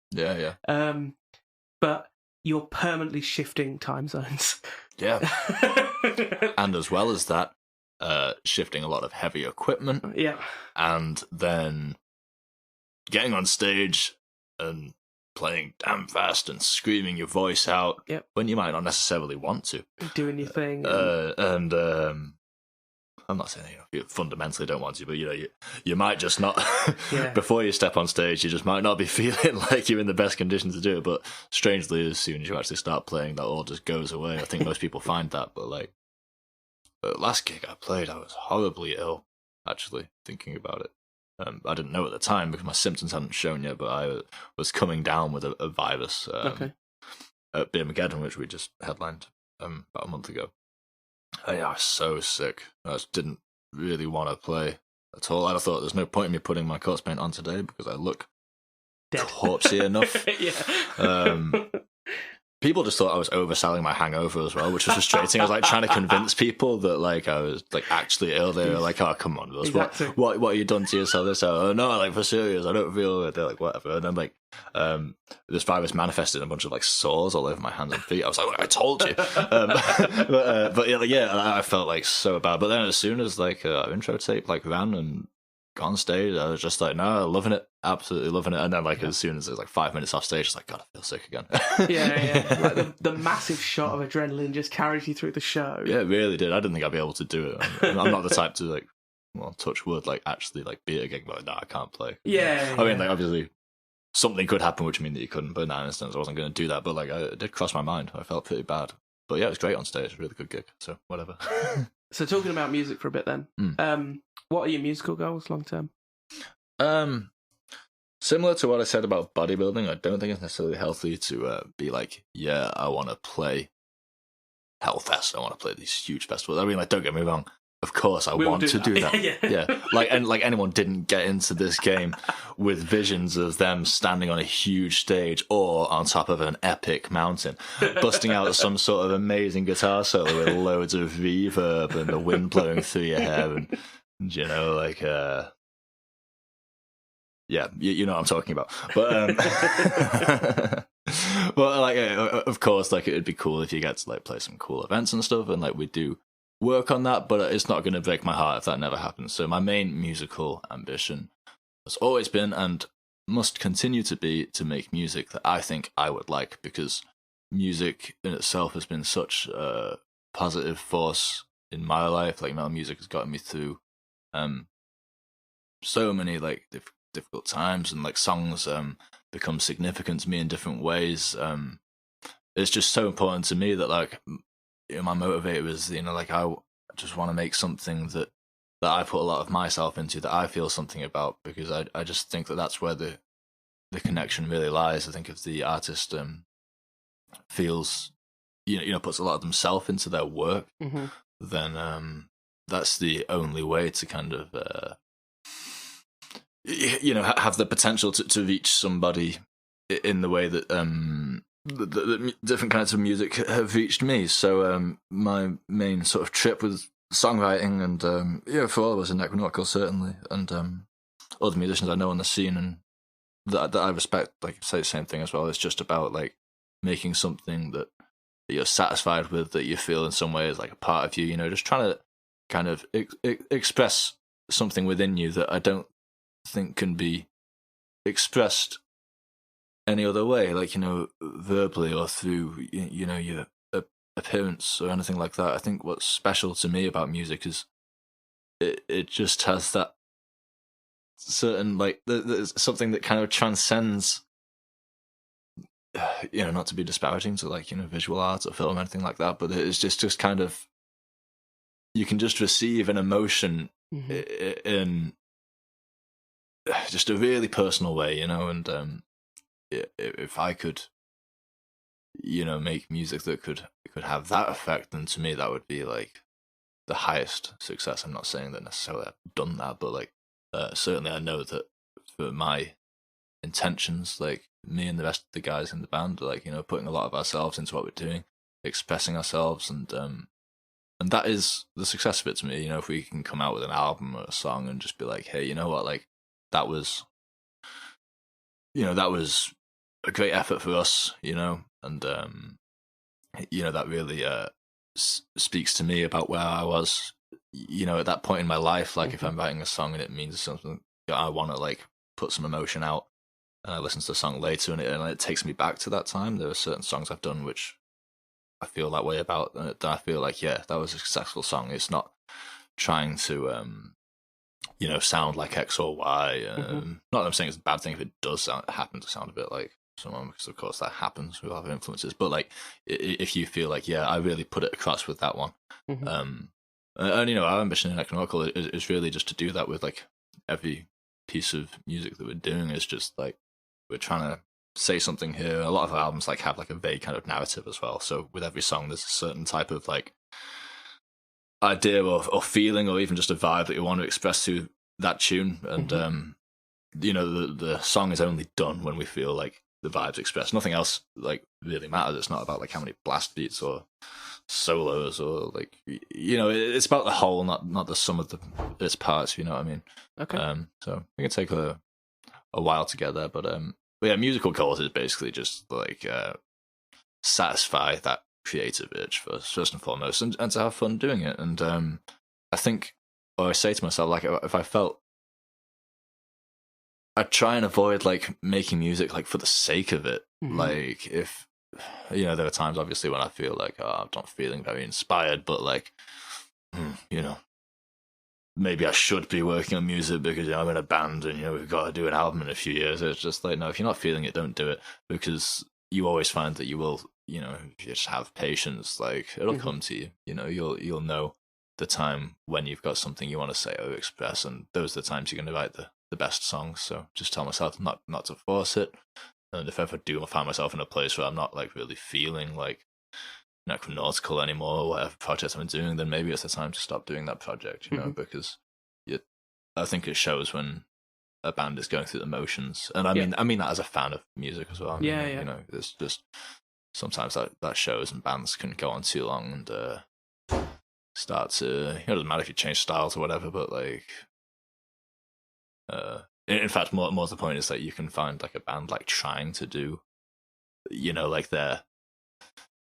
But you're permanently shifting time zones. And as well as that, shifting a lot of heavy equipment, and then getting on stage and playing damn fast and screaming your voice out when you might not necessarily want to. Doing your thing. And I'm not saying you fundamentally don't want to, but you might just not. Before you step on stage, you just might not be feeling like you're in the best condition to do it. But strangely, as soon as you actually start playing, that all just goes away. I think most people find that. But like the last gig I played, I was horribly ill. Actually, thinking about it. I didn't know at the time because my symptoms hadn't shown yet, but I was coming down with a virus at Birmingham, which we just headlined about a month ago. I was so sick. I just didn't really want to play at all. I thought there's no point in me putting my corpse paint on today because I look corpsey enough. People just thought I was overselling my hangover as well, which was frustrating. I was like trying to convince people that like I was like actually ill. They were like, "Oh, come on, Russ, exactly. what have you done to yourself?" This, oh no, like for serious, I don't feel it. They're like, whatever. And then like this virus manifested in a bunch of like sores all over my hands and feet. I was like, I told you. But I felt like so bad. But then as soon as like our intro tape like ran and got on stage, I was just like, no, loving it, absolutely loving it. And then like as soon as it was like 5 minutes off stage, I was like, God, I feel sick again. Like the massive shot of adrenaline just carries you through the show. Yeah, it really did. I didn't think I'd be able to do it. I'm not the type to like, well, touch wood, like actually like be at a gig, but like, no, I can't play. I mean, like obviously something could happen which would mean that you couldn't, but in that instance I wasn't going to do that. But like it did cross my mind. I felt pretty bad. But yeah, it was great on stage. It was a really good gig. So whatever. So talking about music for a bit then. What are your musical goals long term? Similar to what I said about bodybuilding, I don't think it's necessarily healthy to be like, I want to play Hellfest. I want to play these huge festivals. I mean, like, don't get me wrong. of course I We'll want do to that. do that. Yeah. Like anyone didn't get into this game with visions of them standing on a huge stage or on top of an epic mountain, busting out some sort of amazing guitar solo with loads of reverb and the wind blowing through your hair, and you know, like yeah, you know what I'm talking about. But but like, of course, like it'd be cool if you get to like play some cool events and stuff, and like we do work on that. But it's not going to break my heart if that never happens. So my main musical ambition has always been and must continue to be to make music that I think I would like, because music in itself has been such a positive force in my life. Like metal music has gotten me through so many like difficult times, and like songs become significant to me in different ways. It's just so important to me that like, you know, my motivator is, you know, like I just want to make something that I put a lot of myself into, that I feel something about, because I just think that that's where the connection really lies. I think if the artist feels, you know, puts a lot of themselves into their work, then that's the only way to kind of you know, have the potential to reach somebody in the way that the different kinds of music have reached me. So my main sort of trip with songwriting, and yeah, for all of us in Necronautical certainly, and other musicians I know on the scene and that I respect, like say the same thing as well. It's just about like making something that you're satisfied with, that you feel in some way is like a part of you. You know, just trying to kind of express something within you that I don't think can be expressed any other way, like, you know, verbally or through, you know, your appearance or anything like that. I think what's special to me about music is it just has that certain, like, there's something that kind of transcends, you know, not to be disparaging to like, you know, visual art or film or anything like that, but it's just kind of, you can just receive an emotion in just a really personal way, you know. And if I could, you know, make music that could have that effect, then to me that would be like the highest success. I'm not saying that necessarily I've done that, but like certainly I know that for my intentions, like me and the rest of the guys in the band are, like, you know, putting a lot of ourselves into what we're doing, expressing ourselves, and that is the success of it to me. You know, if we can come out with an album or a song and just be like, hey, you know what, like that was, you know, that was a great effort for us, you know, and you know, that really speaks to me about where I was, you know, at that point in my life. Like if I'm writing a song and it means something that I want to like put some emotion out, and I listen to the song later and it takes me back to that time. There are certain songs I've done which I feel that way about, and I feel like, yeah, that was a successful song. It's not trying to you know, sound like X or Y. Not that I'm saying it's a bad thing if it does happen to sound a bit like someone, because of course that happens with other influences. But like, if you feel like, yeah, I really put it across with that one, and you know, our ambition in Necronautical is really just to do that with like every piece of music that we're doing. Is just like we're trying to say something here. A lot of our albums like have like a vague kind of narrative as well. So with every song, there's a certain type of like idea or feeling, or even just a vibe that you want to express through that tune. And you know, the song is only done when we feel like the vibe's expressed. Nothing else like really matters. It's not about like how many blast beats or solos or like, you know, it's about the whole, not the sum of its parts, you know what I mean? Okay. So it can take a while to get there, but yeah, musical goals is basically just like satisfy that creative itch first and foremost, and to have fun doing it. And I think, or I say to myself, like, if I felt, I'd try and avoid like making music like for the sake of it. Like if, you know, there are times obviously when I feel like, oh, I'm not feeling very inspired, but like, you know, maybe I should be working on music because, you know, I'm in a band and, you know, we've got to do an album in a few years. It's just like, no, if you're not feeling it, don't do it, because you always find that you will, you know, if you just have patience, like it'll come to you. You know, you'll know the time when you've got something you want to say or express, and those are the times you're going to write the best songs. So just tell myself not to force it. And if ever do find myself in a place where I'm not like really feeling like Necronautical anymore, or whatever project I'm doing, then maybe it's the time to stop doing that project, you know, because I think it shows when a band is going through the motions. And I mean that as a fan of music as well. You know, it's just sometimes that shows and bands can go on too long and start to, you know, it doesn't matter if you change styles or whatever, but like in fact more the point is that you can find like a band like trying to do, you know, like they're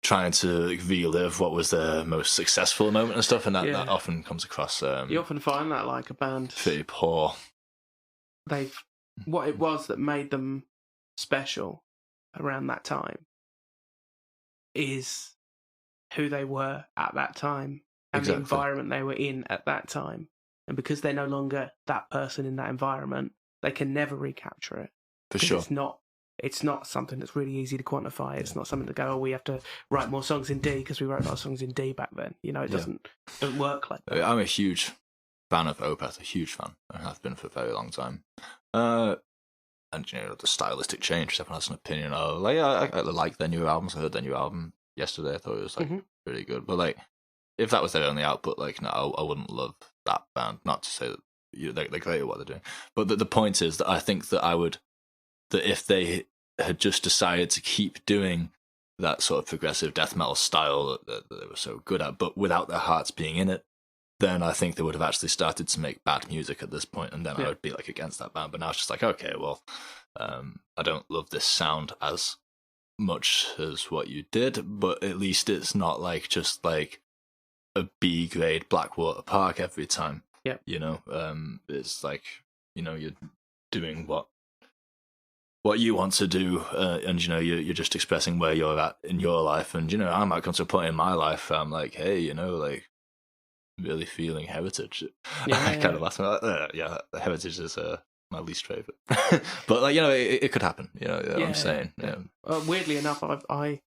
trying to like, relive what was their most successful moment and stuff, and that often comes across you often find that like a band pretty poor. What it was that made them special around that time is who they were at that time and the environment they were in at that time. And because they're no longer that person in that environment, they can never recapture it. For sure. It's not something that's really easy to quantify. It's not something to go, we have to write more songs in D because we wrote our songs in D back then. You know, it doesn't work like that. I'm a huge fan of Opeth, a huge fan. I have been for a very long time. And, you know, the stylistic change, everyone has an opinion. I like their new albums. I heard their new album yesterday. I thought it was, like, really good. But, like, if that was their only output, like, no, I wouldn't love that band. Not to say that they're great at what they're doing. But the point is that I think that that if they had just decided to keep doing that sort of progressive death metal style that they were so good at, but without their hearts being in it, then I think they would have actually started to make bad music at this point, and then I would be like against that band. But now it's just like, okay, well, I don't love this sound as much as what you did, but at least it's not like just like a B grade Blackwater Park every time. Yeah, you know, it's like, you know, you're doing what you want to do, and you know, you're just expressing where you're at in your life. And you know, I might come to a point in my life where I'm like, hey, you know, like really feeling heritage. I kind of laugh at heritage is my least favorite. But like, you know, it could happen, you know. I'm saying, weirdly enough, I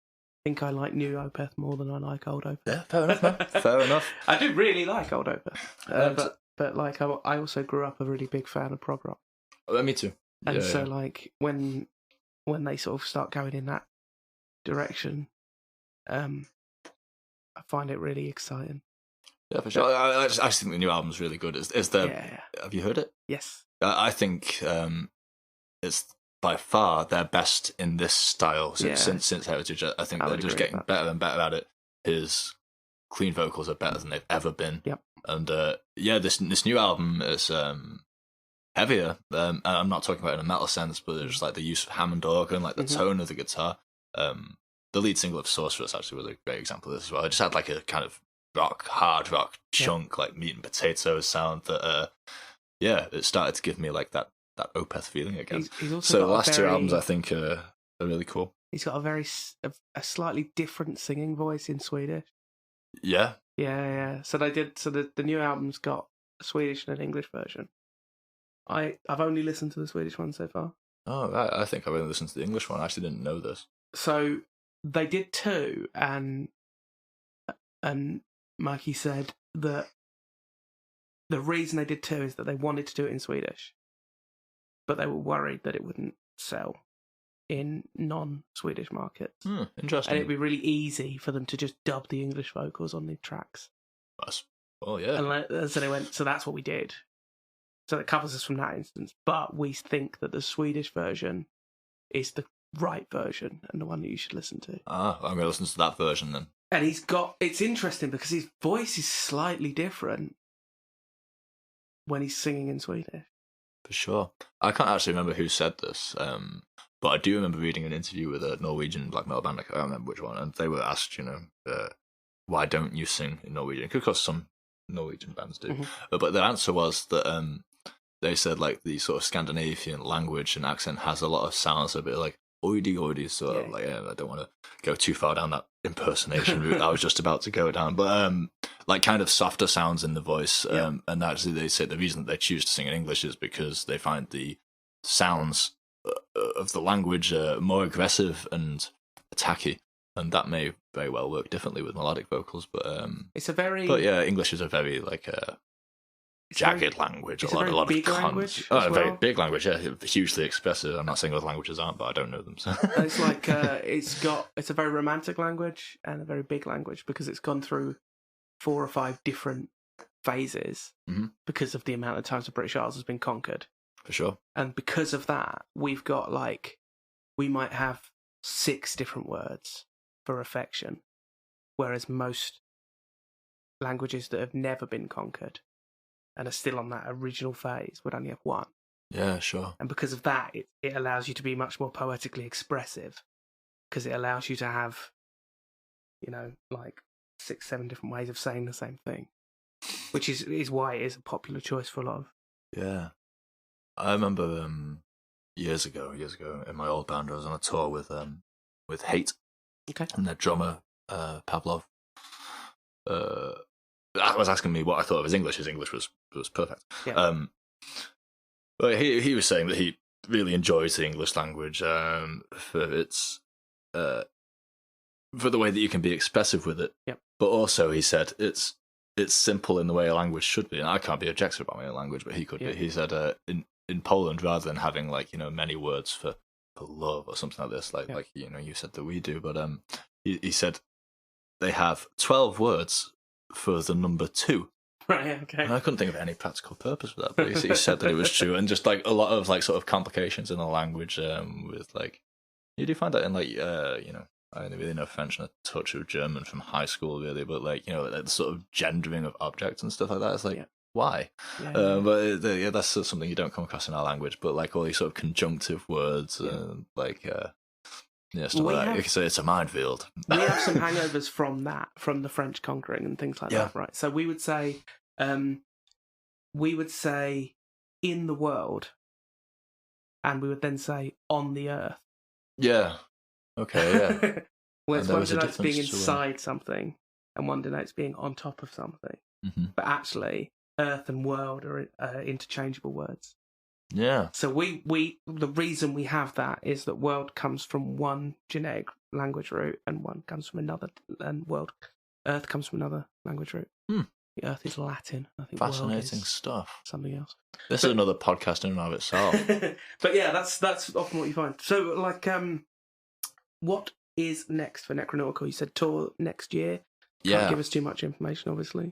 think I like new Opeth more than I like old Opeth. Yeah, fair enough, man. Fair enough. I do really like old Opeth, but like I also grew up a really big fan of prog rock. Me too. And like when they sort of start going in that direction, I find it really exciting. Yeah, for sure. I just think the new album's really good. Have you heard it? Yes. I think it's by far their best in this style since Heritage. I think they're just getting better and better at it. His clean vocals are better than they've ever been. Yep. And this new album is heavier. I'm not talking about it in a metal sense, but there's like the use of Hammond organ, like the tone of the guitar. The lead single of Sorceress actually was a great example of this as well. It just had like a kind of hard rock chunk, like meat and potatoes sound that it started to give me like that Opeth feeling again. He's also so the last two albums I think are really cool. He's got a slightly different singing voice in Swedish. Yeah. So the new album's got a Swedish and an English version. I've only listened to the Swedish one so far. Oh, I think I've only listened to the English one. I actually didn't know this. So they did two, and Mikey said that the reason they did two is that they wanted to do it in Swedish, but they were worried that it wouldn't sell in non-Swedish markets. Interesting. And it'd be really easy for them to just dub the English vocals on the tracks. Well, yeah. And so they went, so that's what we did. So it covers us from that instance. But we think that the Swedish version is the right version and the one that you should listen to. I'm going to listen to that version then. And it's interesting because his voice is slightly different when he's singing in Swedish. For sure. I can't actually remember who said this, but I do remember reading an interview with a Norwegian black metal band. I can't remember which one, and they were asked, you know, why don't you sing in Norwegian? Because some Norwegian bands do. But their answer was that they said like the sort of Scandinavian language and accent has a lot of sounds a bit like oidy oidy, so like I don't want to go too far down that impersonation route I was just about to go down, but like kind of softer sounds in the voice, and actually they say the reason that they choose to sing in English is because they find the sounds of the language more aggressive and attacky, and that may very well work differently with melodic vocals, but English is a very like jagged language, it's a lot of big cons. language. Oh, As a very well. big language, yeah, hugely expressive. I'm not saying those languages aren't, but I don't know them. So It's like it's a very romantic language and a very big language because it's gone through 4 or 5 different phases because of the amount of times the British Isles has been conquered. for sure. And because of that, we've got we might have 6 different words for affection, whereas most languages that have never been conquered and are still on that original phase would only have 1. Yeah, sure. And because of that, it allows you to be much more poetically expressive because it allows you to have, 6, 7 different ways of saying the same thing, which is why it is a popular choice for a lot of. Yeah. I remember years ago in my old band, I was on a tour with Hate, Okay. and their drummer Pavlov. Was asking me what I thought of his English. His English was perfect. Yeah. But he was saying that he really enjoys the English language for its for the way that you can be expressive with it. Yep. But also, he said it's simple in the way a language should be, and I can't be objective about my own language, but he could be. He said in Poland, rather than having many words for love or something like this, like you said that we do, but he said they have 12 words for the number 2. Right. Okay. And I couldn't think of any practical purpose for that, but he said that it was true, and just a lot of sort of complications in the language with you do find that in I only really know French and a touch of German from high school, really, but the sort of gendering of objects and stuff like that. It's why? Yeah. But that's something you don't come across in our language. But all these sort of conjunctive words, stuff like that. So it's a minefield. We have some hangovers from the French conquering and things like that, right? So we would say, in the world, and we would then say on the earth. Yeah. Okay, yeah. Whereas one denotes being inside something, and one denotes being on top of something. Mm-hmm. But actually, earth and world are interchangeable words. Yeah. So the reason we have that is that world comes from one genetic language root, and one comes from another, and earth comes from another language root. The earth is Latin. I think fascinating world is stuff. Something else. This is another podcast in and of itself. But yeah, that's often what you find. So what is next for Necronautical? You said tour next year. Can't give us too much information, obviously.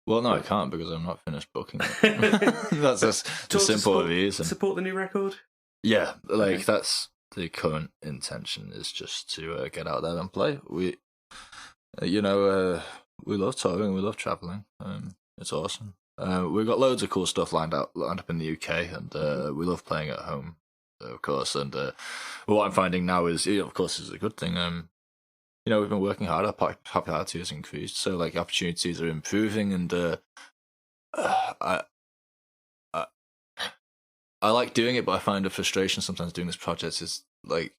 Well, no, I can't because I'm not finished booking it. That's the simple reason. Support the new record? Yeah, that's the current intention, is just to get out there and play. We love touring, we love travelling. It's awesome. We've got loads of cool stuff lined up in the UK, and we love playing at home, of course. And what I'm finding now is, of course, is a good thing. We've been working hard. Our popularity has increased, so opportunities are improving, and I like doing it, but I find a frustration sometimes doing this project is a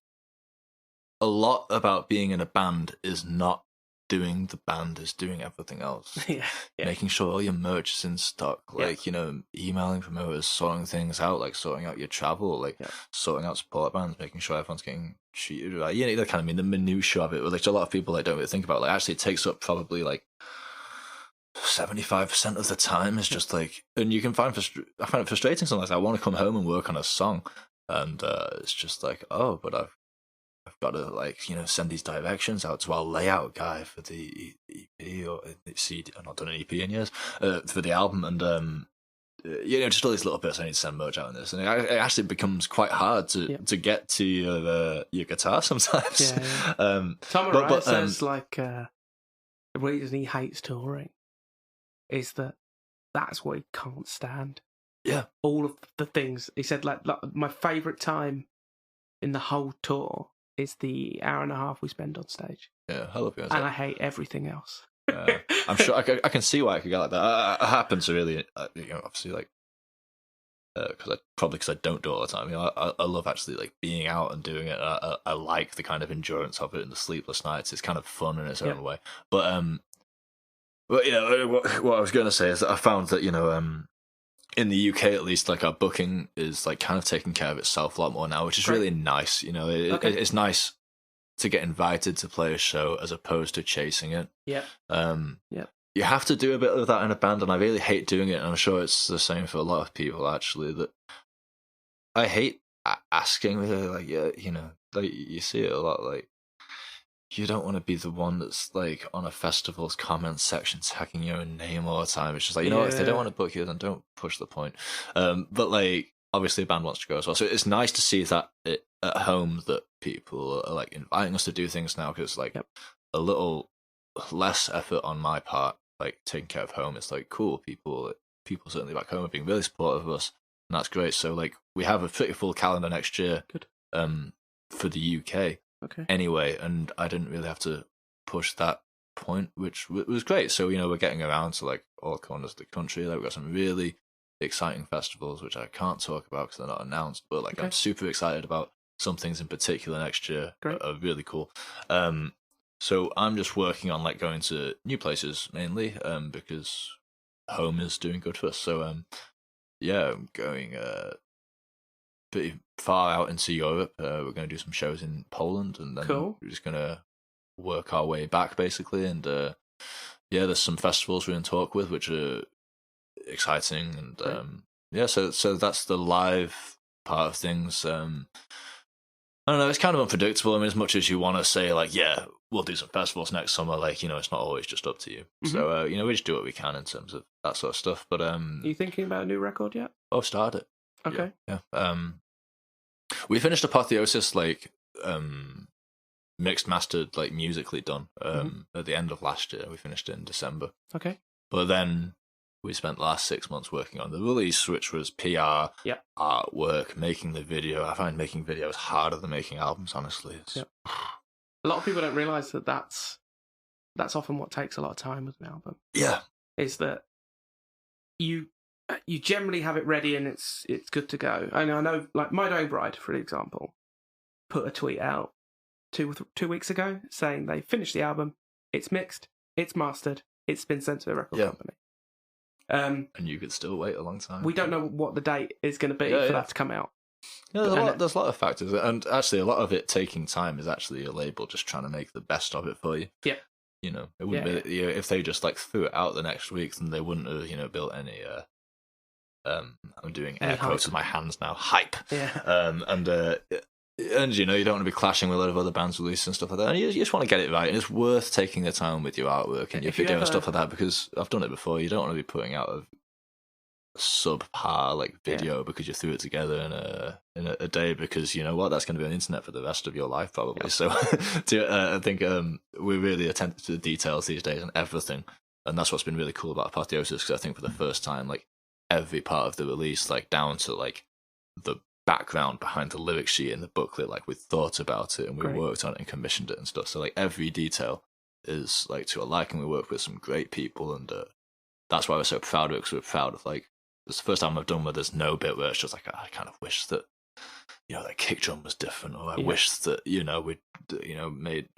lot about being in a band is not doing the band, is doing everything else. Yeah. Making sure all your merch is in stock, emailing promoters, sorting things out, sorting out your travel, sorting out support bands, making sure everyone's getting treated right. The minutiae of it, which a lot of people don't really think about. Actually, it takes up probably 75% of the time is just and you can I find it frustrating sometimes. I want to come home and work on a song, and it's just but I've got to send these directions out to our layout guy for the EP or the CD. I've not done an EP in years for the album, and just all these little bits I need to send merch out in this, and it actually becomes quite hard to get to your guitar sometimes. Yeah. Tom Araya says the reason he hates touring is that's what he can't stand. Yeah, all of the things he said. My favourite time in the whole tour is the hour and a half we spend on stage. Yeah, I love it. And I hate everything else. I'm sure I can see why it could get like that. I happen to really, obviously, because I don't do it all the time. I love actually being out and doing it. I like the kind of endurance of it and the sleepless nights. It's kind of fun in its own way. But what I was going to say is that I found that in the UK at least, our booking is kind of taking care of itself a lot more now, which is really nice. It's nice to get invited to play a show as opposed to chasing it. Yeah. you have to do a bit of that in a band, and I really hate doing it. And I'm sure it's the same for a lot of people actually. That I hate asking, like, yeah, like you see it a lot, like. You don't want to be the one that's like on a festival's comments section tagging your own name all the time. It's just like, what, if they don't want to book you, then don't push the point. But like, obviously, a band wants to go as well, so it's nice to see that at home that people are like inviting us to do things now, because like a little less effort on my part, like taking care of home. It's like cool. People certainly back home are being really supportive of us, and that's great. So like, we have a pretty full calendar next year. Good. For the UK. Okay. Anyway, and I didn't really have to push that point, which was great. So, we're getting around to like all corners of the country. Like, we've got some really exciting festivals, which I can't talk about because they're not announced, but like, I'm super excited about some things in particular next year. Great. Are really cool. So I'm just working on like going to new places mainly, because home is doing good for us. So, I'm going, pretty far out into Europe. We're going to do some shows in Poland, and then we're just going to work our way back, basically. And there's some festivals we're in talk with, which are exciting. And so that's the live part of things. I don't know, it's kind of unpredictable. I mean, as much as you want to say, like, yeah, we'll do some festivals next summer, like, it's not always just up to you. Mm-hmm. So, we just do what we can in terms of that sort of stuff. But are you thinking about a new record yet? I've started. Okay. Yeah. We finished Apotheosis, like, mixed, mastered, like, musically done, at the end of last year. We finished it in December. Okay. But then we spent the last 6 months working on the release, which was PR, artwork, making the video. I find making videos harder than making albums, honestly. A lot of people don't realise that that's often what takes a lot of time with an album. Yeah. Is that you generally have it ready and it's good to go. I know, like, My Dying Bride, for example, put a tweet out 2 weeks ago saying they finished the album, it's mixed, it's mastered, it's been sent to the record company. And you could still wait a long time. We don't know what the date is going to be for that to come out. Yeah, there's a lot of factors, and actually a lot of it taking time is actually a label just trying to make the best of it for you. Yeah. It wouldn't be, if they just like threw it out the next week, then they wouldn't have, built any I'm doing air quotes with my hands now. Hype. Yeah. And you don't want to be clashing with a lot of other bands' releases and stuff like that. And you just want to get it right, and it's worth taking the time with your artwork and your video and stuff like that, because I've done it before. You don't want to be putting out a subpar like video because you threw it together in a day, because you know what, that's going to be on the internet for the rest of your life probably. So I think we're really attentive to the details these days and everything, and that's what's been really cool about Apotheosis, because I think for the first time, like, every part of the release, like down to like the background behind the lyric sheet and the booklet, like we thought about it and we worked on it and commissioned it and stuff. So like every detail is like to a liking. We work with some great people, and that's why we're so proud of it, because we're proud of, like, it's the first time I've done where there's no bit where it's just like, I kind of wish that that kick drum was different, or I wish that I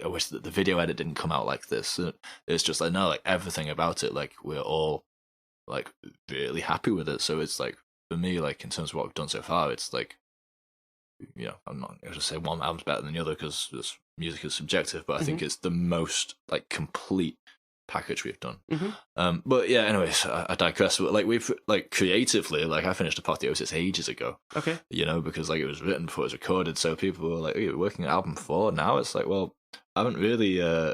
wish that the video edit didn't come out like this. It's just like, no, like everything about it, like we're all like really happy with it. So it's like, for me, like in terms of what we've done so far, it's like, I'm not going to say one album's better than the other, because this music is subjective, but I think it's the most like complete package we've done. But yeah, anyways, I digress. But like, we've like creatively, like I finished Apotheosis ages ago. Okay. Because like it was written before it was recorded, so people were like, "Oh, you're working on album 4 now?" It's like, well, I haven't really, I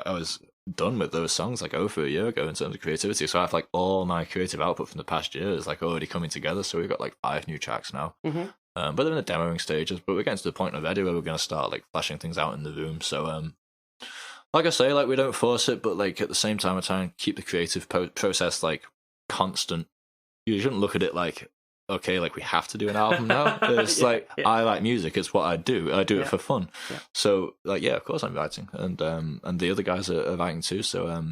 was done with those songs like over a year ago in terms of creativity. So I have like all my creative output from the past year is like already coming together. So we've got like 5 new tracks now. But they're in the demoing stages. But we're getting to the point already where we're going to start like flashing things out in the room. So like I say, like we don't force it, but like at the same time, I try and keep the creative process like constant. You shouldn't look at it like, okay, like we have to do an album now. It's I like music. It's what I do. I do it for fun. Yeah. So like, yeah, of course I'm writing, and the other guys are writing too. So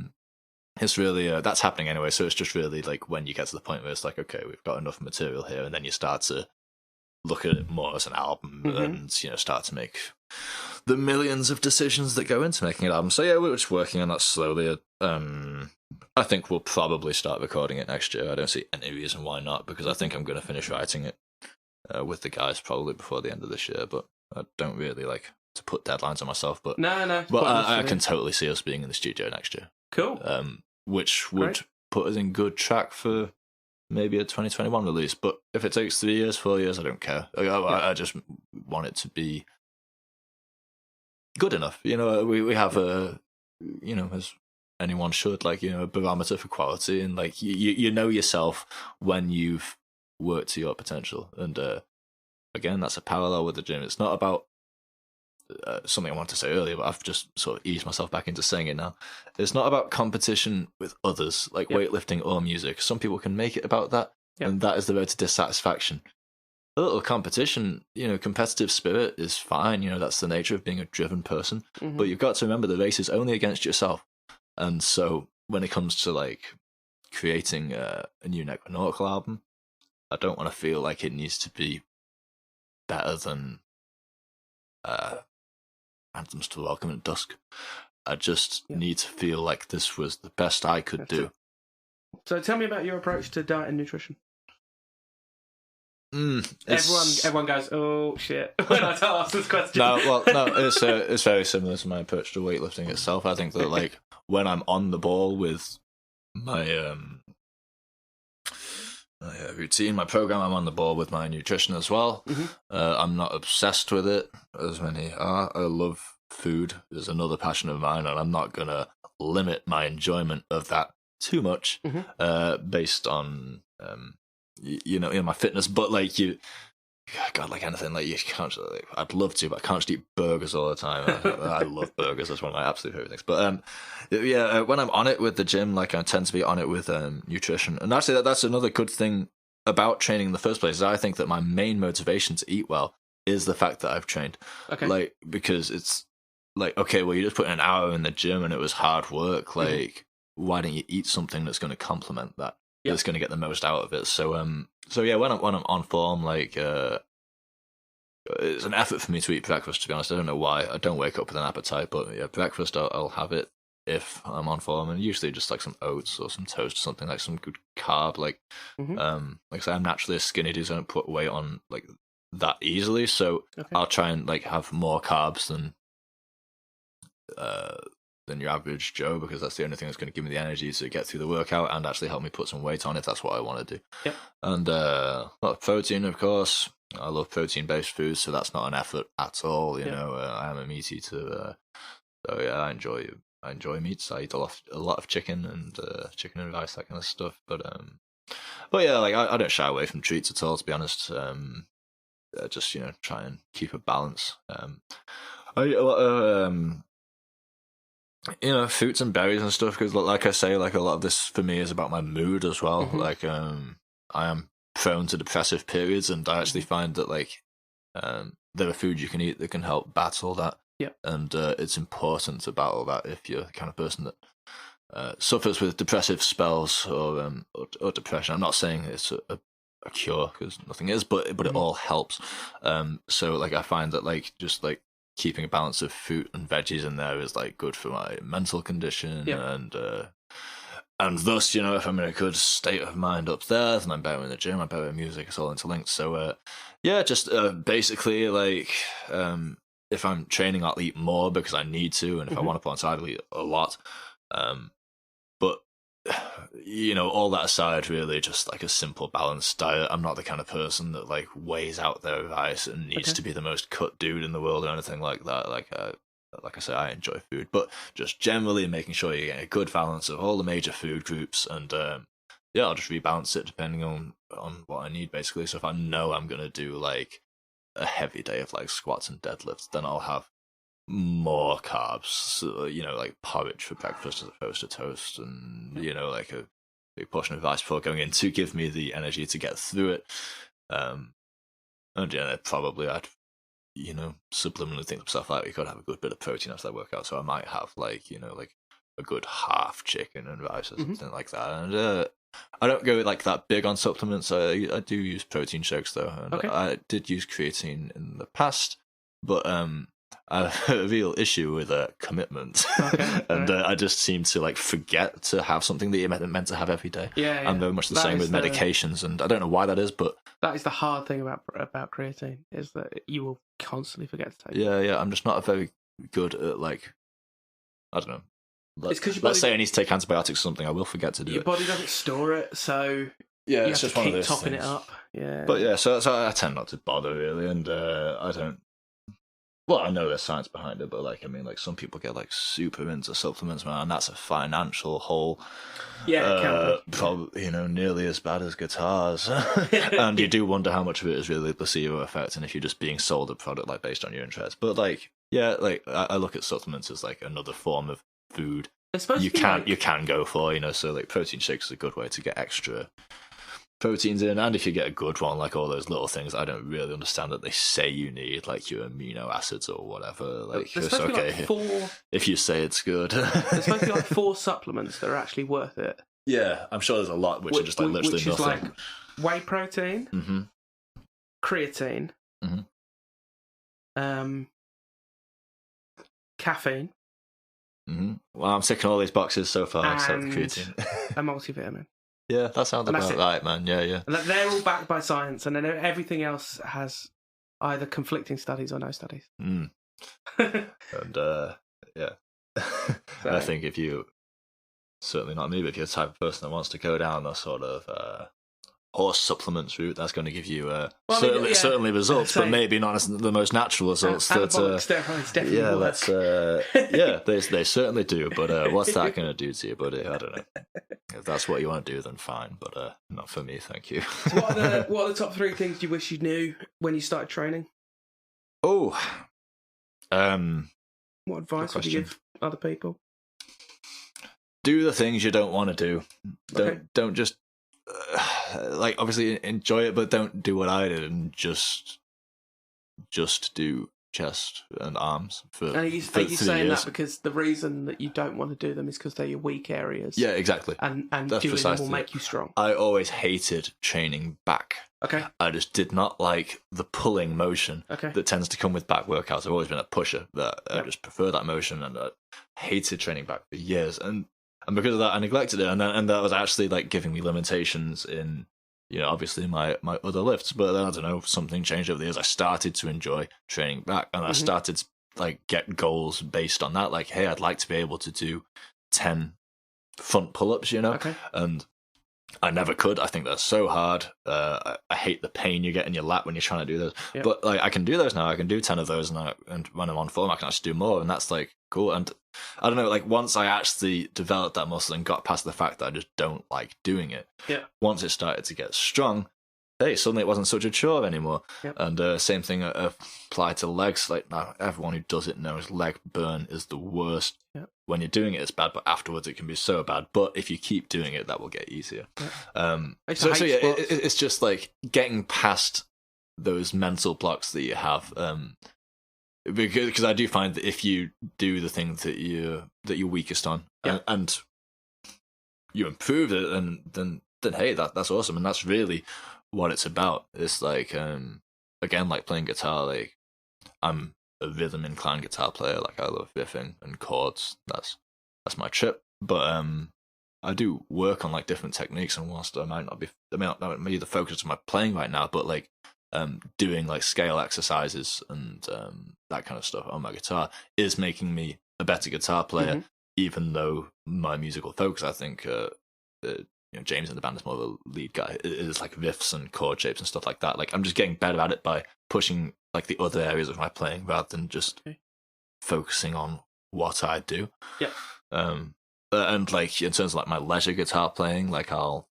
it's really that's happening anyway. So it's just really like when you get to the point where it's like, okay, we've got enough material here, and then you start to look at it more as an album, and start to make the millions of decisions that go into making an album. So yeah, we're just working on that slowly. I think we'll probably start recording it next year. I don't see any reason why not, because I think I'm going to finish writing it with the guys probably before the end of this year. But I don't really like to put deadlines on myself. But no. But I can totally see us being in the studio next year. Cool. Which would Great. put us in good track for maybe a 2021 release. But if it takes 3 years, 4 years, I don't care. I just want it to be good enough. You know, we have a, you know, as anyone should, like, you know, a barometer for quality, and like you know yourself when you've worked to your potential. And again, that's a parallel with the gym. It's not about something I wanted to say earlier, but I've just sort of eased myself back into saying it now. It's not about competition with others, like weightlifting or music. Some people can make it about that, and that is the road to dissatisfaction. A little competition, you know, competitive spirit is fine. You know, that's the nature of being a driven person. But you've got to remember the race is only against yourself. And so when it comes to like creating a new Necronautical album, I don't want to feel like it needs to be better than Anthems to Welcome at Dusk. I just need to feel like this was the best I could do. So tell me about your approach to diet and nutrition. Everyone goes, oh shit, when I ask this question. No, it's very similar to my approach to weightlifting itself. I think that like when I'm on the ball with my routine, my program, I'm on the ball with my nutrition as well. I'm not obsessed with it as many are. I love food. It's another passion of mine, and I'm not gonna limit my enjoyment of that too much based on you know, my fitness. But like God, like anything, like you can't. Like, I'd love to, but I can't just eat burgers all the time. I love burgers. That's one of my absolute favorite things. But when I'm on it with the gym, like I tend to be on it with nutrition. And actually, that's another good thing about training in the first place. Is I think that my main motivation to eat well is the fact that I've trained. Okay. Like, because it's like, okay, well, you just put in an hour in the gym and it was hard work. Like, why don't you eat something that's going to complement that? That's going to get the most out of it. So yeah, when I'm on form, like it's an effort for me to eat breakfast. To be honest, I don't know why. I don't wake up with an appetite, but yeah, breakfast I'll have it if I'm on form, and usually just like some oats or some toast or something, like some good carb. Like like I say, I'm naturally a skinny dude, so I don't put weight on like that easily. So I'll try and like have more carbs than your average Joe, because that's the only thing that's going to give me the energy to get through the workout and actually help me put some weight on if that's what I want to do. And a lot of protein, of course. I love protein-based foods, so that's not an effort at all. You know, I am a meat eater, so yeah, I enjoy meats. I eat a lot of chicken and rice, that kind of stuff. But yeah, like I don't shy away from treats at all, to be honest. Just, you know, try and keep a balance. I eat a lot of you know, fruits and berries and stuff, because like I say, like a lot of this for me is about my mood as well. Like I am prone to depressive periods, and I actually find that like there are foods you can eat that can help battle that. And it's important to battle that if you're the kind of person that suffers with depressive spells or depression. I'm not saying it's a cure, because nothing is, but it all helps. So like I find that like just like keeping a balance of fruit and veggies in there is like good for my mental condition, and thus, you know, if I'm in a good state of mind up there, then I'm better in the gym, I'm better in music. It's all interlinked. So just basically like if I'm training, I'll eat more because I need to, and if I want to put on side, I'll eat a lot. But you know, all that aside, really just like a simple balanced diet. I'm not the kind of person that like weighs out their rice and needs to be the most cut dude in the world or anything like that. Like I say, I enjoy food, but just generally making sure you're getting a good balance of all the major food groups, and I'll just rebalance it depending on what I need, basically. So if I know I'm gonna do like a heavy day of like squats and deadlifts, then I'll have more carbs, so, you know, like porridge for breakfast as opposed to toast, and you know, like a big portion of rice before going in to give me the energy to get through it. And yeah, probably I'd, you know, subliminally think to myself like, you gotta have a good bit of protein after that workout, so I might have like, you know, like a good half chicken and rice or something like that. And I don't go like that big on supplements. I do use protein shakes though, and I did use creatine in the past, but I have a real issue with commitment, and I just seem to like forget to have something that you're meant to have every day. I'm very much the same with medications, and I don't know why that is, but that is the hard thing about creatine, is that you will constantly forget to take it. I'm just not very good at like, I don't know, It's 'cause your let's body- say I need to take antibiotics or something, I will forget to do Your it. body doesn't store it, so Yeah, you it's have just to one of keep those topping things. it up. Yeah. But yeah, so I tend not to bother really, and I don't. Well, I know there's science behind it, but like, I mean, like some people get like super into supplements, man, and that's a financial hole. Yeah, it can be. Probably, nearly as bad as guitars. And you do wonder how much of it is really the placebo effect, and if you're just being sold a product like based on your interest. But like, yeah, like I look at supplements as like another form of food you can go for, so like protein shakes is a good way to get extra proteins in, and if you get a good one, like all those little things I don't really understand that they say you need, like your amino acids or whatever, like it's okay if you say it's good. There's supposed to be like 4 supplements that are actually worth it. Yeah, I'm sure there's a lot which are just like literally which nothing. Is like whey protein, creatine, caffeine. Well, I'm ticking all these boxes so far, except and creatine. a multivitamin. Yeah, that sounds about right, man. Yeah. And they're all backed by science, and then everything else has either conflicting studies or no studies. And yeah, So, I think if you, certainly not me, but if you're the type of person that wants to go down the sort of horse supplements route, that's going to give you certainly results, but maybe not the most natural results. Anabolic steroids definitely work. They certainly do, but what's that going to do to you, buddy? I don't know. If that's what you want to do, then fine, but not for me, thank you. So what are the top 3 things you wish you knew when you started training? Oh, what advice would you give other people? Do the things you don't want to do. Don't just like obviously enjoy it, but don't do what I did and just do chest and arms for. And are you saying that because the reason that you don't want to do them is because they're your weak areas? Yeah, exactly. And doing them will make you strong. I always hated training back. Okay. I just did not like the pulling motion that tends to come with back workouts. I've always been a pusher, but I just prefer that motion, and I hated training back for years. And because of that, I neglected it, and that was actually like giving me limitations in, obviously my other lifts. But then I don't know, something changed over the years. I started to enjoy training back, and I started to like get goals based on that. Like, hey, I'd like to be able to do 10 front pull-ups, and I never could. I think that's so hard. I hate the pain you get in your lat when you're trying to do those. Yep. But like, I can do those now. I can do 10 of those, and when I'm on form, I can actually do more, and that's like cool. And I don't know, like once I actually developed that muscle and got past the fact that I just don't like doing it. Yeah. Once it started to get strong, hey, suddenly it wasn't such a chore anymore. Yep. And same thing applied to legs. Like now, everyone who does it knows leg burn is the worst. Yep. When you're doing it, it's bad, but afterwards it can be so bad. But if you keep doing it, that will get easier. Yep. It's just like getting past those mental blocks that you have. Because I do find that if you do the thing that you're weakest on, and you improve it, then hey, that's awesome, and that's really what it's about. It's like again, like playing guitar. Like I'm a rhythm inclined guitar player. Like I love riffing and chords. That's my trip. But I do work on like different techniques, and whilst I might not be the focus of my playing right now, but like doing like scale exercises and that kind of stuff on my guitar is making me a better guitar player, even though my musical focus, I think James in the band is more of a lead guy. It is like riffs and chord shapes and stuff like that. Like I'm just getting better at it by pushing like the other areas of my playing rather than just focusing on what I do. Yeah. And like in terms of like my leisure guitar playing, like I'll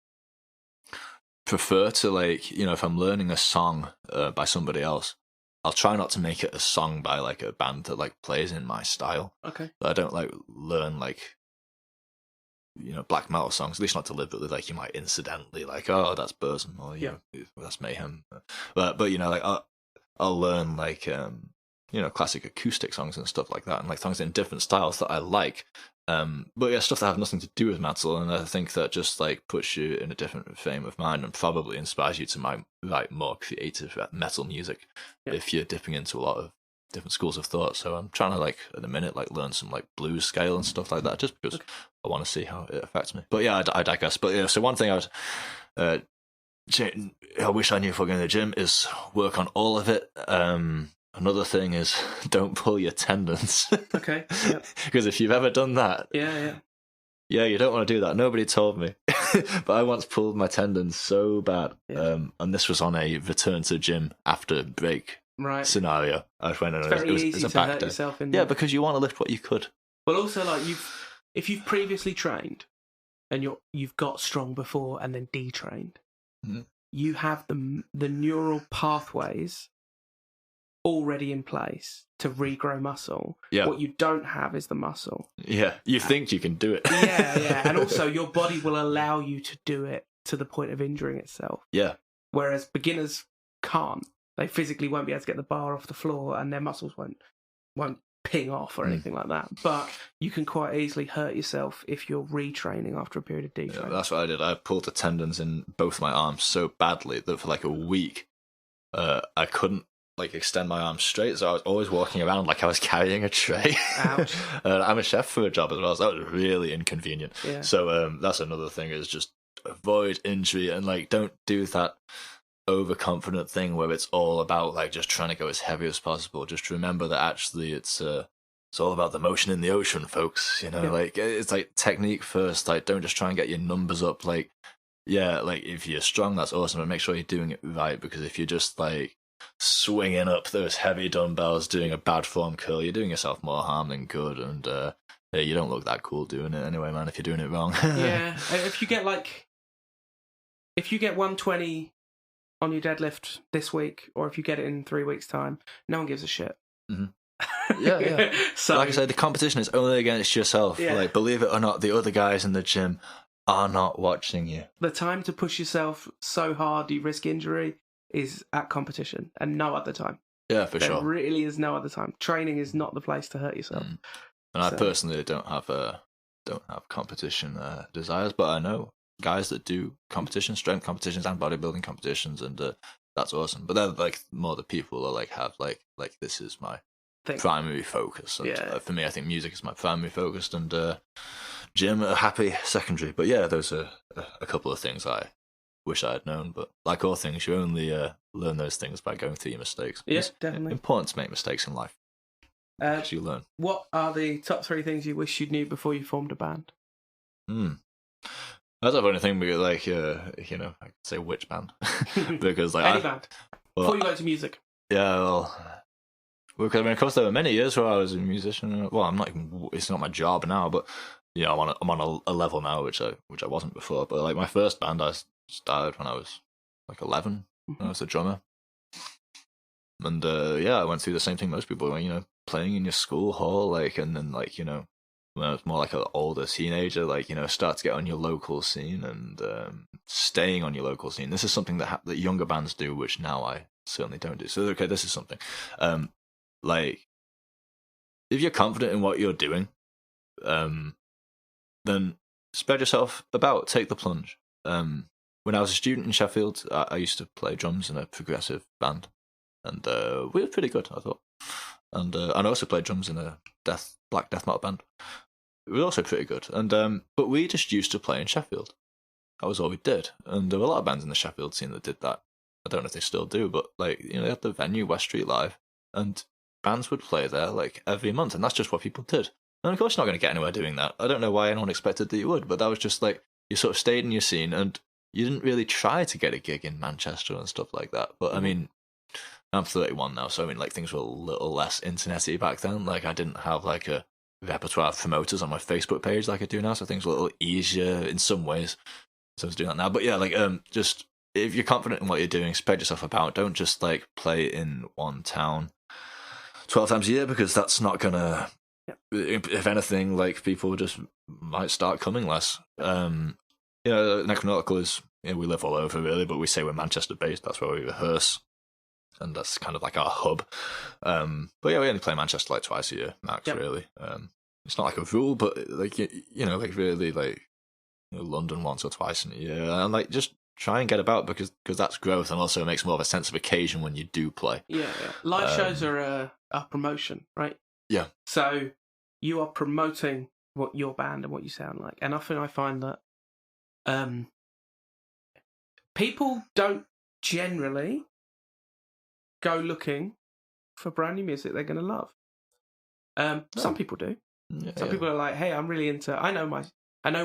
prefer to like, if I'm learning a song by somebody else, I'll try not to make it a song by like a band that like plays in my style. Okay. But I don't like learn like black metal songs, at least not deliberately. Like you might incidentally like, oh, that's Burzum, or that's Mayhem. But like I'll learn like classic acoustic songs and stuff like that, and like songs in different styles that I like. But yeah, stuff that have nothing to do with metal, and I think that just like puts you in a different frame of mind and probably inspires you to write more creative metal music if you're dipping into a lot of different schools of thought. So I'm trying to like at the minute like learn some like blues scale and stuff like that, just because I want to see how it affects me. But yeah, I digress. But yeah, so one thing I wish I knew if I go to the gym is work on all of it. another thing is don't pull your tendons. Okay. Yep. Because if you've ever done that, Yeah, you don't want to do that. Nobody told me, but I once pulled my tendons so bad, and this was on a return to gym after break scenario. I went and it's very easy to hurt yourself in. Yeah, because you want to lift what you could. Well, also like if you've previously trained and you've got strong before and then detrained, you have the neural pathways already in place to regrow muscle. Yeah. What you don't have is the muscle. Yeah, you think you can do it. Yeah. And also your body will allow you to do it to the point of injuring itself. Yeah. Whereas beginners can't. They physically won't be able to get the bar off the floor and their muscles won't ping off or anything like that. But you can quite easily hurt yourself if you're retraining after a period of detraining. Yeah, that's what I did. I pulled the tendons in both my arms so badly that for like a week I couldn't like extend my arms straight, so I was always walking around like I was carrying a tray. Ouch. I'm a chef for a job as well, so that was really inconvenient. Yeah. So that's another thing, is just avoid injury and like don't do that overconfident thing where it's all about like just trying to go as heavy as possible. Just remember that actually it's all about the motion in the ocean, folks. You know, like it's like technique first. Like don't just try and get your numbers up. Like like if you're strong, that's awesome, but make sure you're doing it right, because if you're just like swinging up those heavy dumbbells doing a bad form curl, you're doing yourself more harm than good, and you don't look that cool doing it anyway, man, if you're doing it wrong. If you get 120 on your deadlift this week, or if you get it in 3 weeks time, no one gives a shit. Yeah. So like I said, the competition is only against yourself. Like, believe it or not, the other guys in the gym are not watching you. The time to push yourself so hard you risk injury is at competition, and no other time. Yeah, for sure. There really is no other time. Training is not the place to hurt yourself. And I personally don't have competition desires, but I know guys that do competitions, strength competitions and bodybuilding competitions, and that's awesome. But they're like more the people that like have like this is my primary focus. And, for me, I think music is my primary focus, and gym a happy secondary. But yeah, those are a couple of things I wish I had known, but like all things, you only learn those things by going through your mistakes. It's definitely important to make mistakes in life, because you learn. What are the top 3 things you wish you knew before you formed a band? That's the funny thing, because like I could say which band, because like any band before you go to music. Yeah, well, because of course there were many years where I was a musician. Well, I'm not even. It's not my job now, but I'm on a level now which I wasn't before. But like my first band, I started when I was like 11. When I was a drummer, and I went through the same thing most people, playing in your school hall, like, and then like when I was more like an older teenager, like start to get on your local scene and staying on your local scene. This is something that younger bands do, which now I certainly don't do. So okay, this is something. Like if you're confident in what you're doing, then spread yourself about, take the plunge. When I was a student in Sheffield, I used to play drums in a progressive band, and we were pretty good, I thought. And I also played drums in a black death metal band. It was also pretty good. And but we just used to play in Sheffield. That was all we did. And there were a lot of bands in the Sheffield scene that did that. I don't know if they still do, but like they had the venue West Street Live, and bands would play there like every month, and that's just what people did. And of course, you're not going to get anywhere doing that. I don't know why anyone expected that you would, but that was just like you sort of stayed in your scene, and you didn't really try to get a gig in Manchester and stuff like that. But I mean, I'm 31 now, so I mean, like things were a little less internety back then. Like I didn't have like a repertoire of promoters on my Facebook page like I do now, so things were a little easier in some ways. So I was doing that now. But yeah, like just if you're confident in what you're doing, spread yourself about. Don't just like play in one town 12 times a year, because that's not gonna. If anything, like people just might start coming less. Necronautical is we live all over really, but we say we're Manchester based. That's where we rehearse, and that's kind of like our hub. But yeah, we only play Manchester like twice a year max. Really. It's not like a rule, but like like really like London once or twice in a year, and like just try and get about, because that's growth, and also makes more of a sense of occasion when you do play. Live shows are a promotion, right? Yeah. So you are promoting what your band and what you sound like, and often I find that people don't generally go looking for brand new music they're going to love. Some people do. Some people are like, hey, I'm really into. I know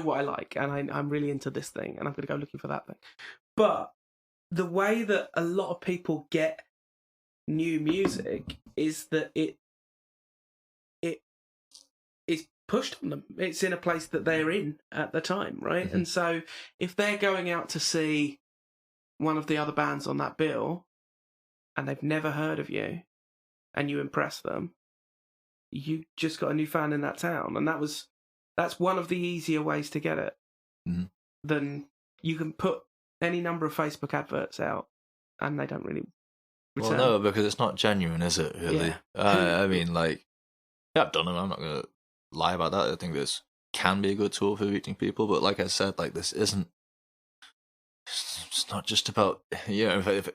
what I like, and I'm really into this thing, and I'm going to go looking for that thing. But the way that a lot of people get new music is that it is pushed on them. It's in a place that they're in at the time, right? Mm-hmm. And so if they're going out to see one of the other bands on that bill and they've never heard of you and you impress them, you just got a new fan in that town. And that's one of the easier ways to get it. Mm-hmm. Then you can put any number of Facebook adverts out and they don't really return. Well, no, because it's not genuine, is it, really? Yeah. I mean, like, yeah, I've done them. I'm not going to lie about that. I think this can be a good tool for reaching people. But like I said, like, this isn't... It's not just about... You know, if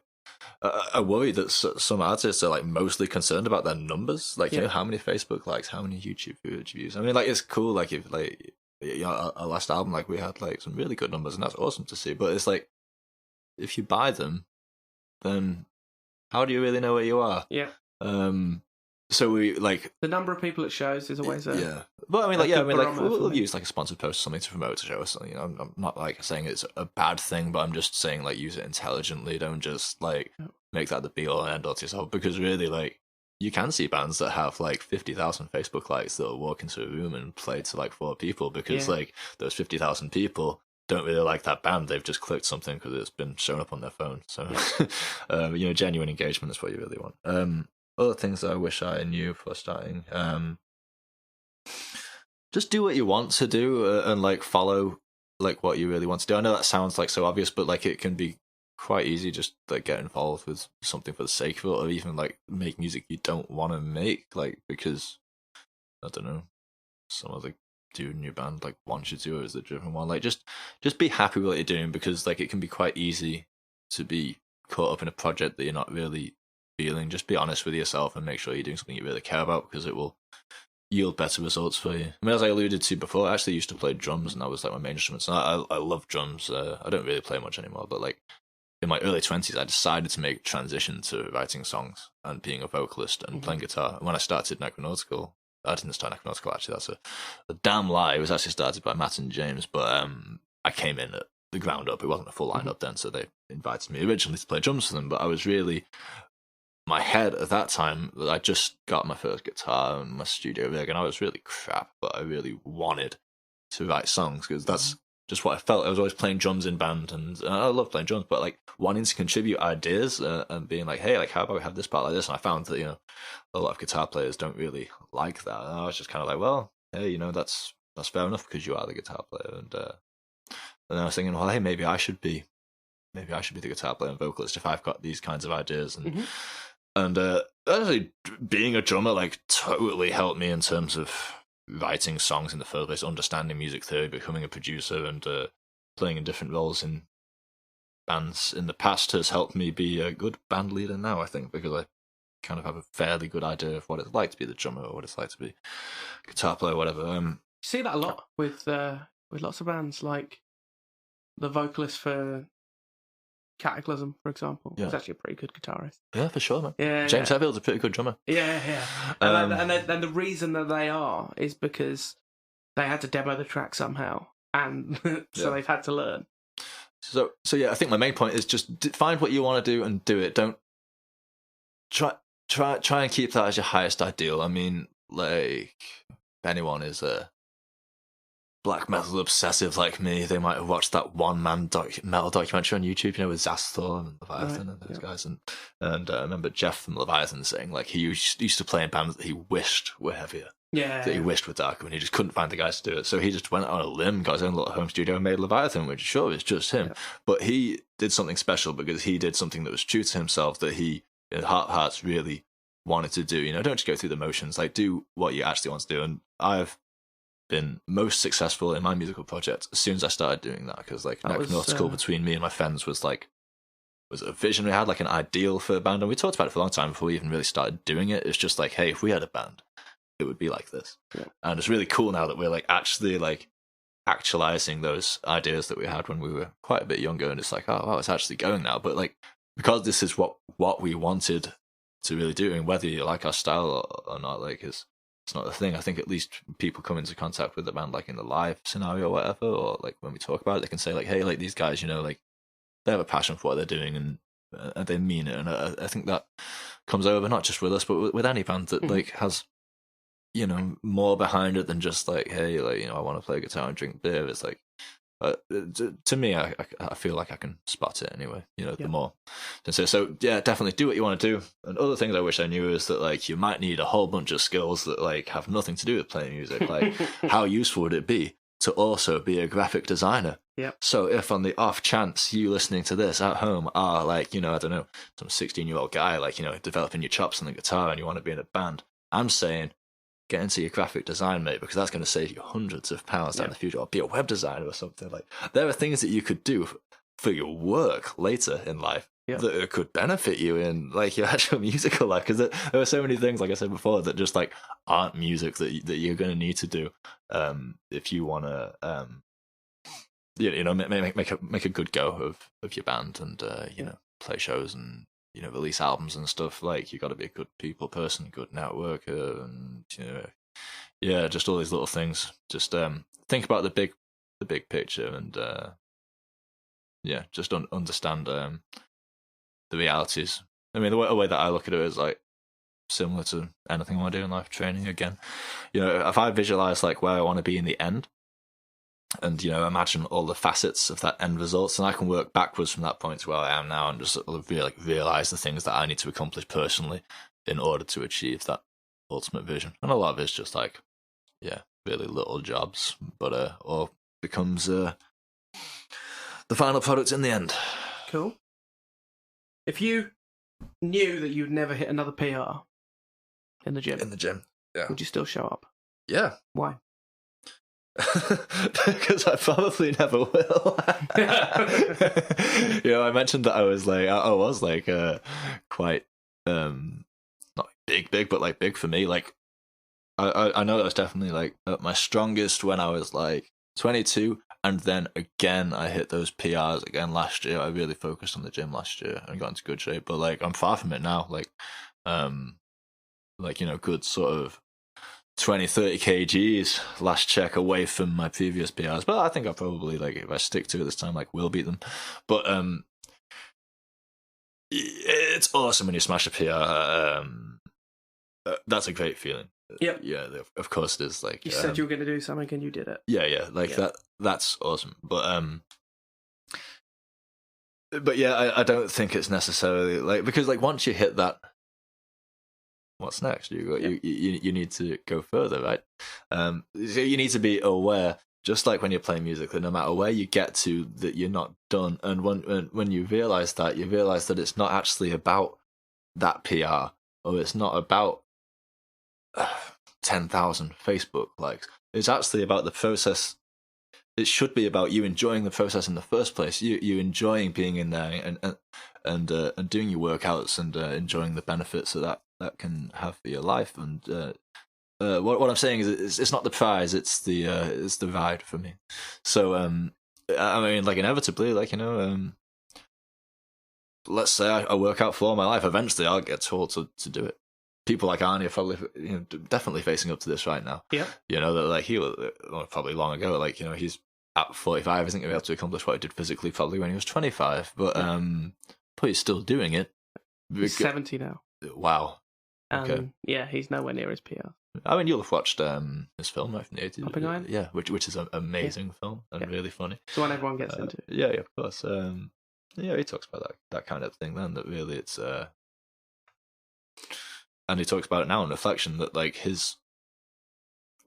I worry that some artists are, like, mostly concerned about their numbers. Like, you know, how many Facebook likes, how many YouTube views. I mean, like, it's cool, like, if, like... You know, our last album, like, we had, like, some really good numbers, and that's awesome to see. But it's like, if you buy them, then how do you really know where you are? Yeah. So we, like... The number of people it shows is always a... Yeah. But I mean, like, we'll use, like, a sponsored post or something to promote, to show us something. You know, I'm not, like, saying it's a bad thing, but I'm just saying, like, use it intelligently. Don't just, like, make that the be-all and end-all to yourself. Because really, like, you can see bands that have, like, 50,000 Facebook likes that will walk into a room and play to, like, 4 people because, like, those 50,000 people don't really like that band. They've just clicked something because it's been shown up on their phone. So, you know, genuine engagement is what you really want. Other things that I wish I knew before starting. Just do what you want to do and, like, follow, like, what you really want to do. I know that sounds, like, so obvious, but, like, it can be quite easy just, like, get involved with something for the sake of it, or even, like, make music you don't want to make, like, because, I don't know, some other dude in your band, like, wants you to, or is the driven one. Like, just be happy with what you're doing, because, like, it can be quite easy to be caught up in a project that you're not really feeling. Just be honest with yourself and make sure you're doing something you really care about, because it will yield better results for you. I mean, as I alluded to before, I actually used to play drums, and that was, like, my main instrument. So I love drums. I don't really play much anymore, but, like, in my early 20s, I decided to make a transition to writing songs and being a vocalist and playing guitar. And when I started Necronautical, I didn't start Necronautical, actually. That's a damn lie. It was actually started by Matt and James, but I came in at the ground up. It wasn't a full lineup then, so they invited me originally to play drums for them, but I was really... My head at that time, I just got my first guitar and my studio rig, and I was really crap, but I really wanted to write songs, because that's just what I felt. I was always playing drums in band, and I love playing drums, but, like, wanting to contribute ideas and being like, hey, like, how about we have this part like this? And I found that, you know, a lot of guitar players don't really like that. And I was just kind of like, well, hey, you know, that's fair enough, because you are the guitar player. And I was thinking, well, hey, maybe I should be the guitar player and vocalist if I've got these kinds of ideas. And actually, being a drummer, like, totally helped me in terms of writing songs in the first place, understanding music theory, becoming a producer, and playing in different roles in bands in the past has helped me be a good band leader now, I think, because I kind of have a fairly good idea of what it's like to be the drummer, or what it's like to be a guitar player, or whatever. You see that a lot with lots of bands, like the vocalist for Cataclysm, for example. He's actually a pretty good guitarist. Yeah, for sure, man. Yeah, James Hetfield's a pretty good drummer. Yeah. And the reason that they are is because they had to demo the track somehow, and so they've had to learn. So yeah, I think my main point is just find what you want to do and do it. Don't try and keep that as your highest ideal. I mean, like, if anyone is a black metal obsessive like me, they might have watched that one-man metal documentary on YouTube, you know, with Zastor and Leviathan and those guys. And I remember Jeff from Leviathan saying, like, he used to play in bands that he wished were heavier. That he wished were darker, and he just couldn't find the guys to do it. So he just went on a limb, got his own little home studio and made Leviathan, which sure is just him. But he did something special because he did something that was true to himself, that he, in heart of hearts, really wanted to do. You know, don't just go through the motions. Like, do what you actually want to do. And I've been most successful in my musical project as soon as I started doing that, because, like, Necronautical between me and my friends was a vision we had, like an ideal for a band, and we talked about it for a long time before we even really started doing it. It's just like, hey, if we had a band, it would be like this. And it's really cool now that we're, like, actually, like, actualizing those ideas that we had when we were quite a bit younger, and it's like, oh wow, it's actually going now. But, like, because this is what we wanted really do it. And whether you like our style or not, like, it's not the thing. I think at least people come into contact with the band, like in the live scenario or whatever, or like when we talk about it, they can say like, hey, like these guys, you know, like they have a passion for what they're doing and they mean it. And I think that comes over not just with us, but with any band that like has, you know, more behind it than just like, hey, like, you know, I want to play guitar and drink beer. It's like, to me, I feel like I can spot it anyway. You know, the more. So yeah, definitely do what you want to do. And other things I wish I knew is that like you might need a whole bunch of skills that like have nothing to do with playing music. Like, how useful would it be to also be a graphic designer? Yep. So if on the off chance you listening to this at home are like, you know, I don't know, some 16-year-old guy, like, you know, developing your chops on the guitar and you want to be in a band, I'm saying, get into your graphic design, mate, because that's going to save you hundreds of pounds down the future. Or be a web designer or something. Like, there are things that you could do for your work later in life that could benefit you in like your actual musical life. Because there are so many things, like I said before, that just like aren't music that you're going to need to do if you want to, you know, make a good go of your band and you know, play shows and, you know, release albums and stuff. Like, you got to be a good people person, good networker, and, you know, just all these little things. Just think about the big picture, and just understand the realities. I mean, the way that I look at it is like similar to anything I want to do in life. Training again, you know, if I visualize like where I want to be in the end, and, you know, imagine all the facets of that end results, and I can work backwards from that point to where I am now and just really realize the things that I need to accomplish personally in order to achieve that ultimate vision. And a lot of it's just like, really little jobs, but all becomes the final product in the end. Cool. If you knew that you'd never hit another PR in the gym, would you still show up? Yeah. Why? Because I probably never will. You know, I mentioned that I was like quite not big, but like big for me. Like, I know that was definitely like at my strongest when I was like 22, and then again I hit those PRs again last year. I really focused on the gym last year and got into good shape, but like I'm far from it now. Like, you know, good sort of 20-30 kgs last check away from my previous PRs, but I think I probably, like, if I stick to it this time, like, will beat them. But it's awesome when you smash a PR. That's a great feeling. Yep. Yeah, of course it is. Like, you said you were going to do something and you did it. That's awesome. But yeah, I don't think it's necessarily like, because like once you hit that, what's next? You need to go further, right? So you need to be aware, just like when you're playing music, that no matter where you get to, that you're not done. And when you realize that, it's not actually about that PR, or it's not about 10,000 Facebook likes. It's actually about the process. It should be about you enjoying the process in the first place. You enjoying being in there and doing your workouts and enjoying the benefits that can have for your life. And what I'm saying is, it's not the prize; it's the ride for me. So I mean, like, inevitably, like, you know, let's say I work out for all my life. Eventually, I'll get told to do it. People like Arnie are probably, you know, definitely facing up to this right now. Yeah, you know, that like he was probably long ago. Like, you know, he's at 45, isn't going to be able to accomplish what he did physically probably when he was 25. But he's still doing it. He's 70 now. Wow. Okay. Yeah, he's nowhere near his PR. I mean, you'll have watched his film from the 80s. Pumping Iron? Yeah, which is an amazing film and really funny. It's the one everyone gets into. Yeah, of course. He talks about that kind of thing then, that really it's... And he talks about it now in reflection, that like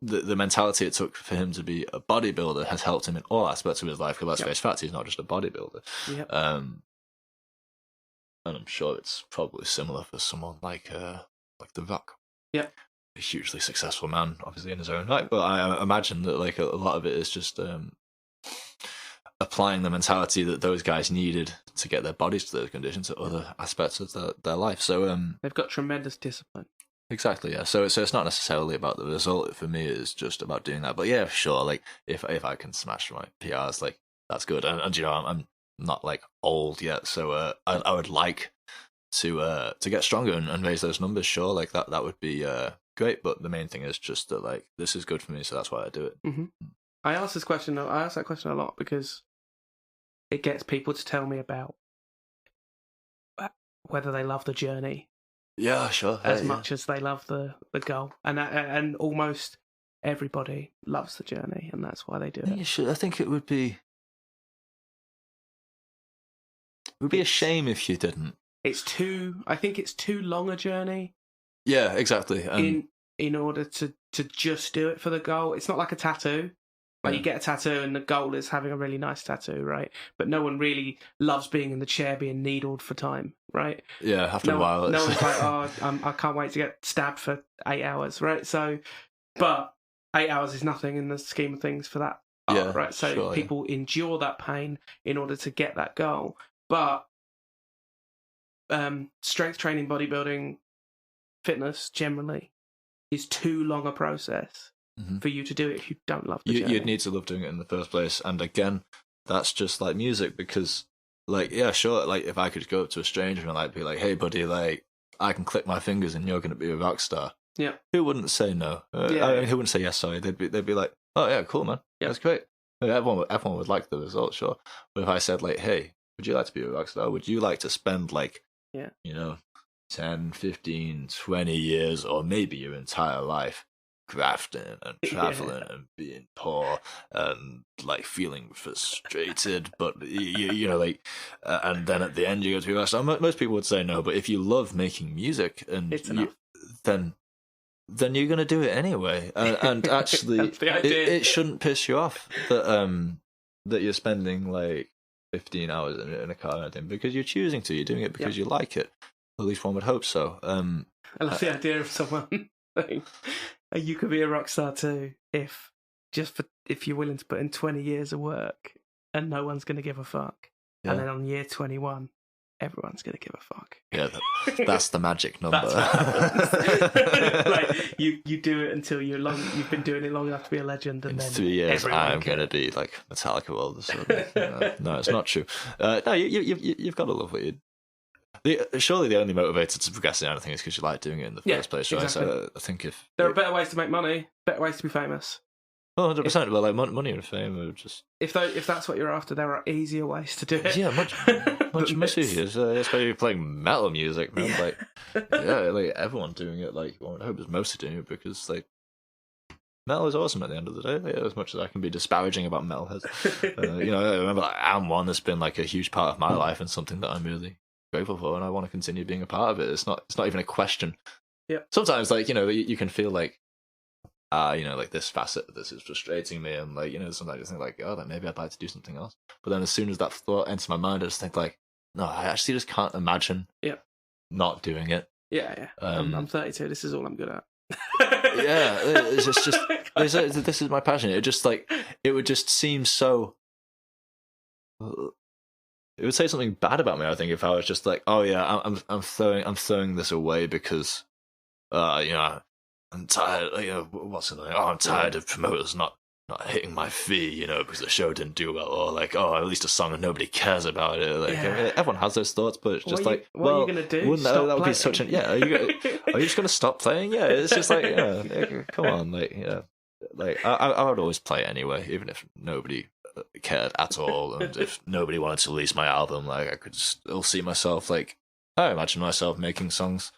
the mentality it took for him to be a bodybuilder has helped him in all aspects of his life, because let's face facts, he's not just a bodybuilder. Yep. And I'm sure it's probably similar for someone like The Rock. Yeah. A hugely successful man, obviously, in his own right. But I imagine that like a lot of it is just applying the mentality that those guys needed to get their bodies to those conditions to other aspects of their life. So they've got tremendous discipline. Exactly, yeah. So it's not necessarily about the result. For me, it's just about doing that. But yeah, sure. Like if I can smash my PRs, like that's good. And you know, I'm not like old yet, so I would like to get stronger and raise those numbers, sure, like that would be great. But the main thing is just that, like, this is good for me, so that's why I do it. Mm-hmm. I ask that question a lot because it gets people to tell me about whether they love the journey. Yeah, sure. As much as they love the goal, and almost everybody loves the journey, and that's why they do it. I think it would be a shame if you didn't. I think it's too long a journey. Yeah, exactly. In order to just do it for the goal, it's not like a tattoo. Like you get a tattoo and the goal is having a really nice tattoo, right? But no one really loves being in the chair being needled for time, right? Yeah, after a while. No one's like, I can't wait to get stabbed for 8 hours, right? So, but 8 hours is nothing in the scheme of things for that art, right? So people endure that pain in order to get that goal. But strength training, bodybuilding, fitness generally is too long a process for you to do it if you don't love the journey. You'd need to love doing it in the first place. And again, that's just like music, because, like, yeah, sure, like, if I could go up to a stranger and, like, be like, hey, buddy, like, I can click my fingers and you're going to be a rock star. Yeah. Who wouldn't say no? I mean, who wouldn't say yes, sorry? They'd be like, oh, yeah, cool, man. Yeah. That's great. Everyone would like the result, sure. But if I said, like, hey, would you like to be a rock star? Would you like to spend, like, 10, 15, 20 years, or maybe your entire life grafting and traveling and being poor and, like, feeling frustrated, but you know, like, and then at the end you go to be a rock star? Most people would say no, but if you love making music and then you're going to do it anyway. And actually, it shouldn't piss you off that you're spending, like, 15 hours in a car and everything, because you're choosing to. You're doing it because you like it. At least one would hope so. I love the idea of someone saying, you could be a rock star too if you're willing to put in 20 years of work and no one's going to give a fuck. Yeah. And then on year 21, everyone's going to give a fuck. Yeah, that's the magic number. Like, you do it until you've been doing it long enough to be a legend, and in then 3 years I'm going to be like Metallica all of a sudden. No, it's not true. No, you've got to love what you do. Surely the only motivator to progress in anything is because you like doing it in the first place, right? Exactly. So I think if there are better ways to make money, better ways to be famous. 100%. Well, like, money and fame are just... If that's what you're after, there are easier ways to do it. Yeah, much easier. Especially if you're playing metal music, man. Yeah. Like, everyone doing it, like, well, I hope is mostly doing it because, like, metal is awesome at the end of the day. Like, as much as I can be disparaging about metalheads. I remember, like, I'm one that's been, like, a huge part of my life and something that I'm really grateful for, and I want to continue being a part of it. It's not even a question. Yeah. Sometimes, like, you can feel like, like, this facet of this is frustrating me, and, like, sometimes I think, like, oh, like, maybe I'd like to do something else. But then as soon as that thought enters my mind, I just think, like, no, I actually just can't imagine not doing it. Yeah. I'm 32. This is all I'm good at. Yeah, it's just this is my passion. It just, like, it would just seem so... It would say something bad about me, I think, if I was just like, oh yeah, I'm throwing this away because, I'm tired. What's it like? Oh, I'm tired of promoters not hitting my fee, because the show didn't do well, or like, oh, I released a song and nobody cares about it. Like, I mean, everyone has those thoughts, but it's just what are you gonna do? Wouldn't that would be such an Are you just gonna stop playing? Yeah, it's just like, come on, like I would always play anyway, even if nobody cared at all, and if nobody wanted to release my album, like, I could still see myself, like, I imagine myself making songs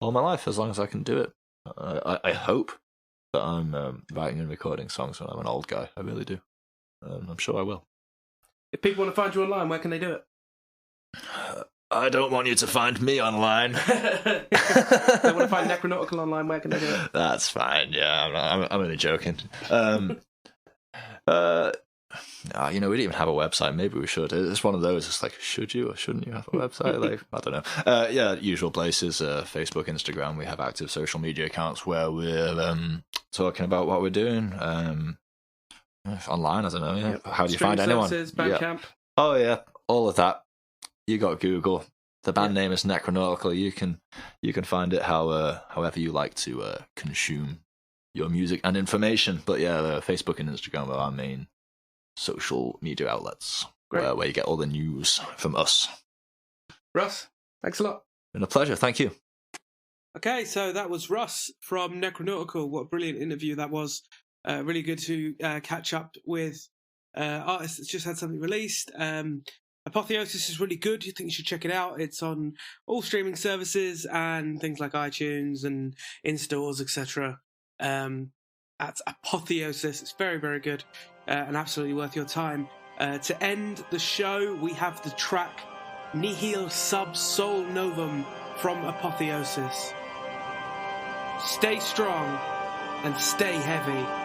all my life as long as I can do it. I hope that I'm writing and recording songs when I'm an old guy. I really do. I'm sure I will. If people want to find you online, where can they do it? I don't want you to find me online. They want to find Necronautical online, where can they do it? That's fine, yeah. I'm only joking. We don't even have a website. Maybe we should. It's one of those. It's like, should you or shouldn't you have a website? Like, I don't know. Usual places: Facebook, Instagram. We have active social media accounts where we're talking about what we're doing. Online, I don't know. Yeah. Yep. How do you find anyone? Bandcamp. Yeah. Oh yeah, all of that. You got Google. The band name is Necronautical. You can find it however you like to consume your music and information. But yeah, Facebook and Instagram are our main social media outlets where you get all the news from us. Russ, thanks a lot. Been a pleasure. Thank you. Okay, so that was Russ from Necronautical. What a brilliant interview that was. Really good to catch up with artists that's just had something released. Apotheosis is really good. You think you should check it out. It's on all streaming services and things like iTunes and in stores, etc. That's Apotheosis. It's very, very good and absolutely worth your time. To end the show, we have the track Nihil Sub Sole Novum from Apotheosis. Stay strong and stay heavy.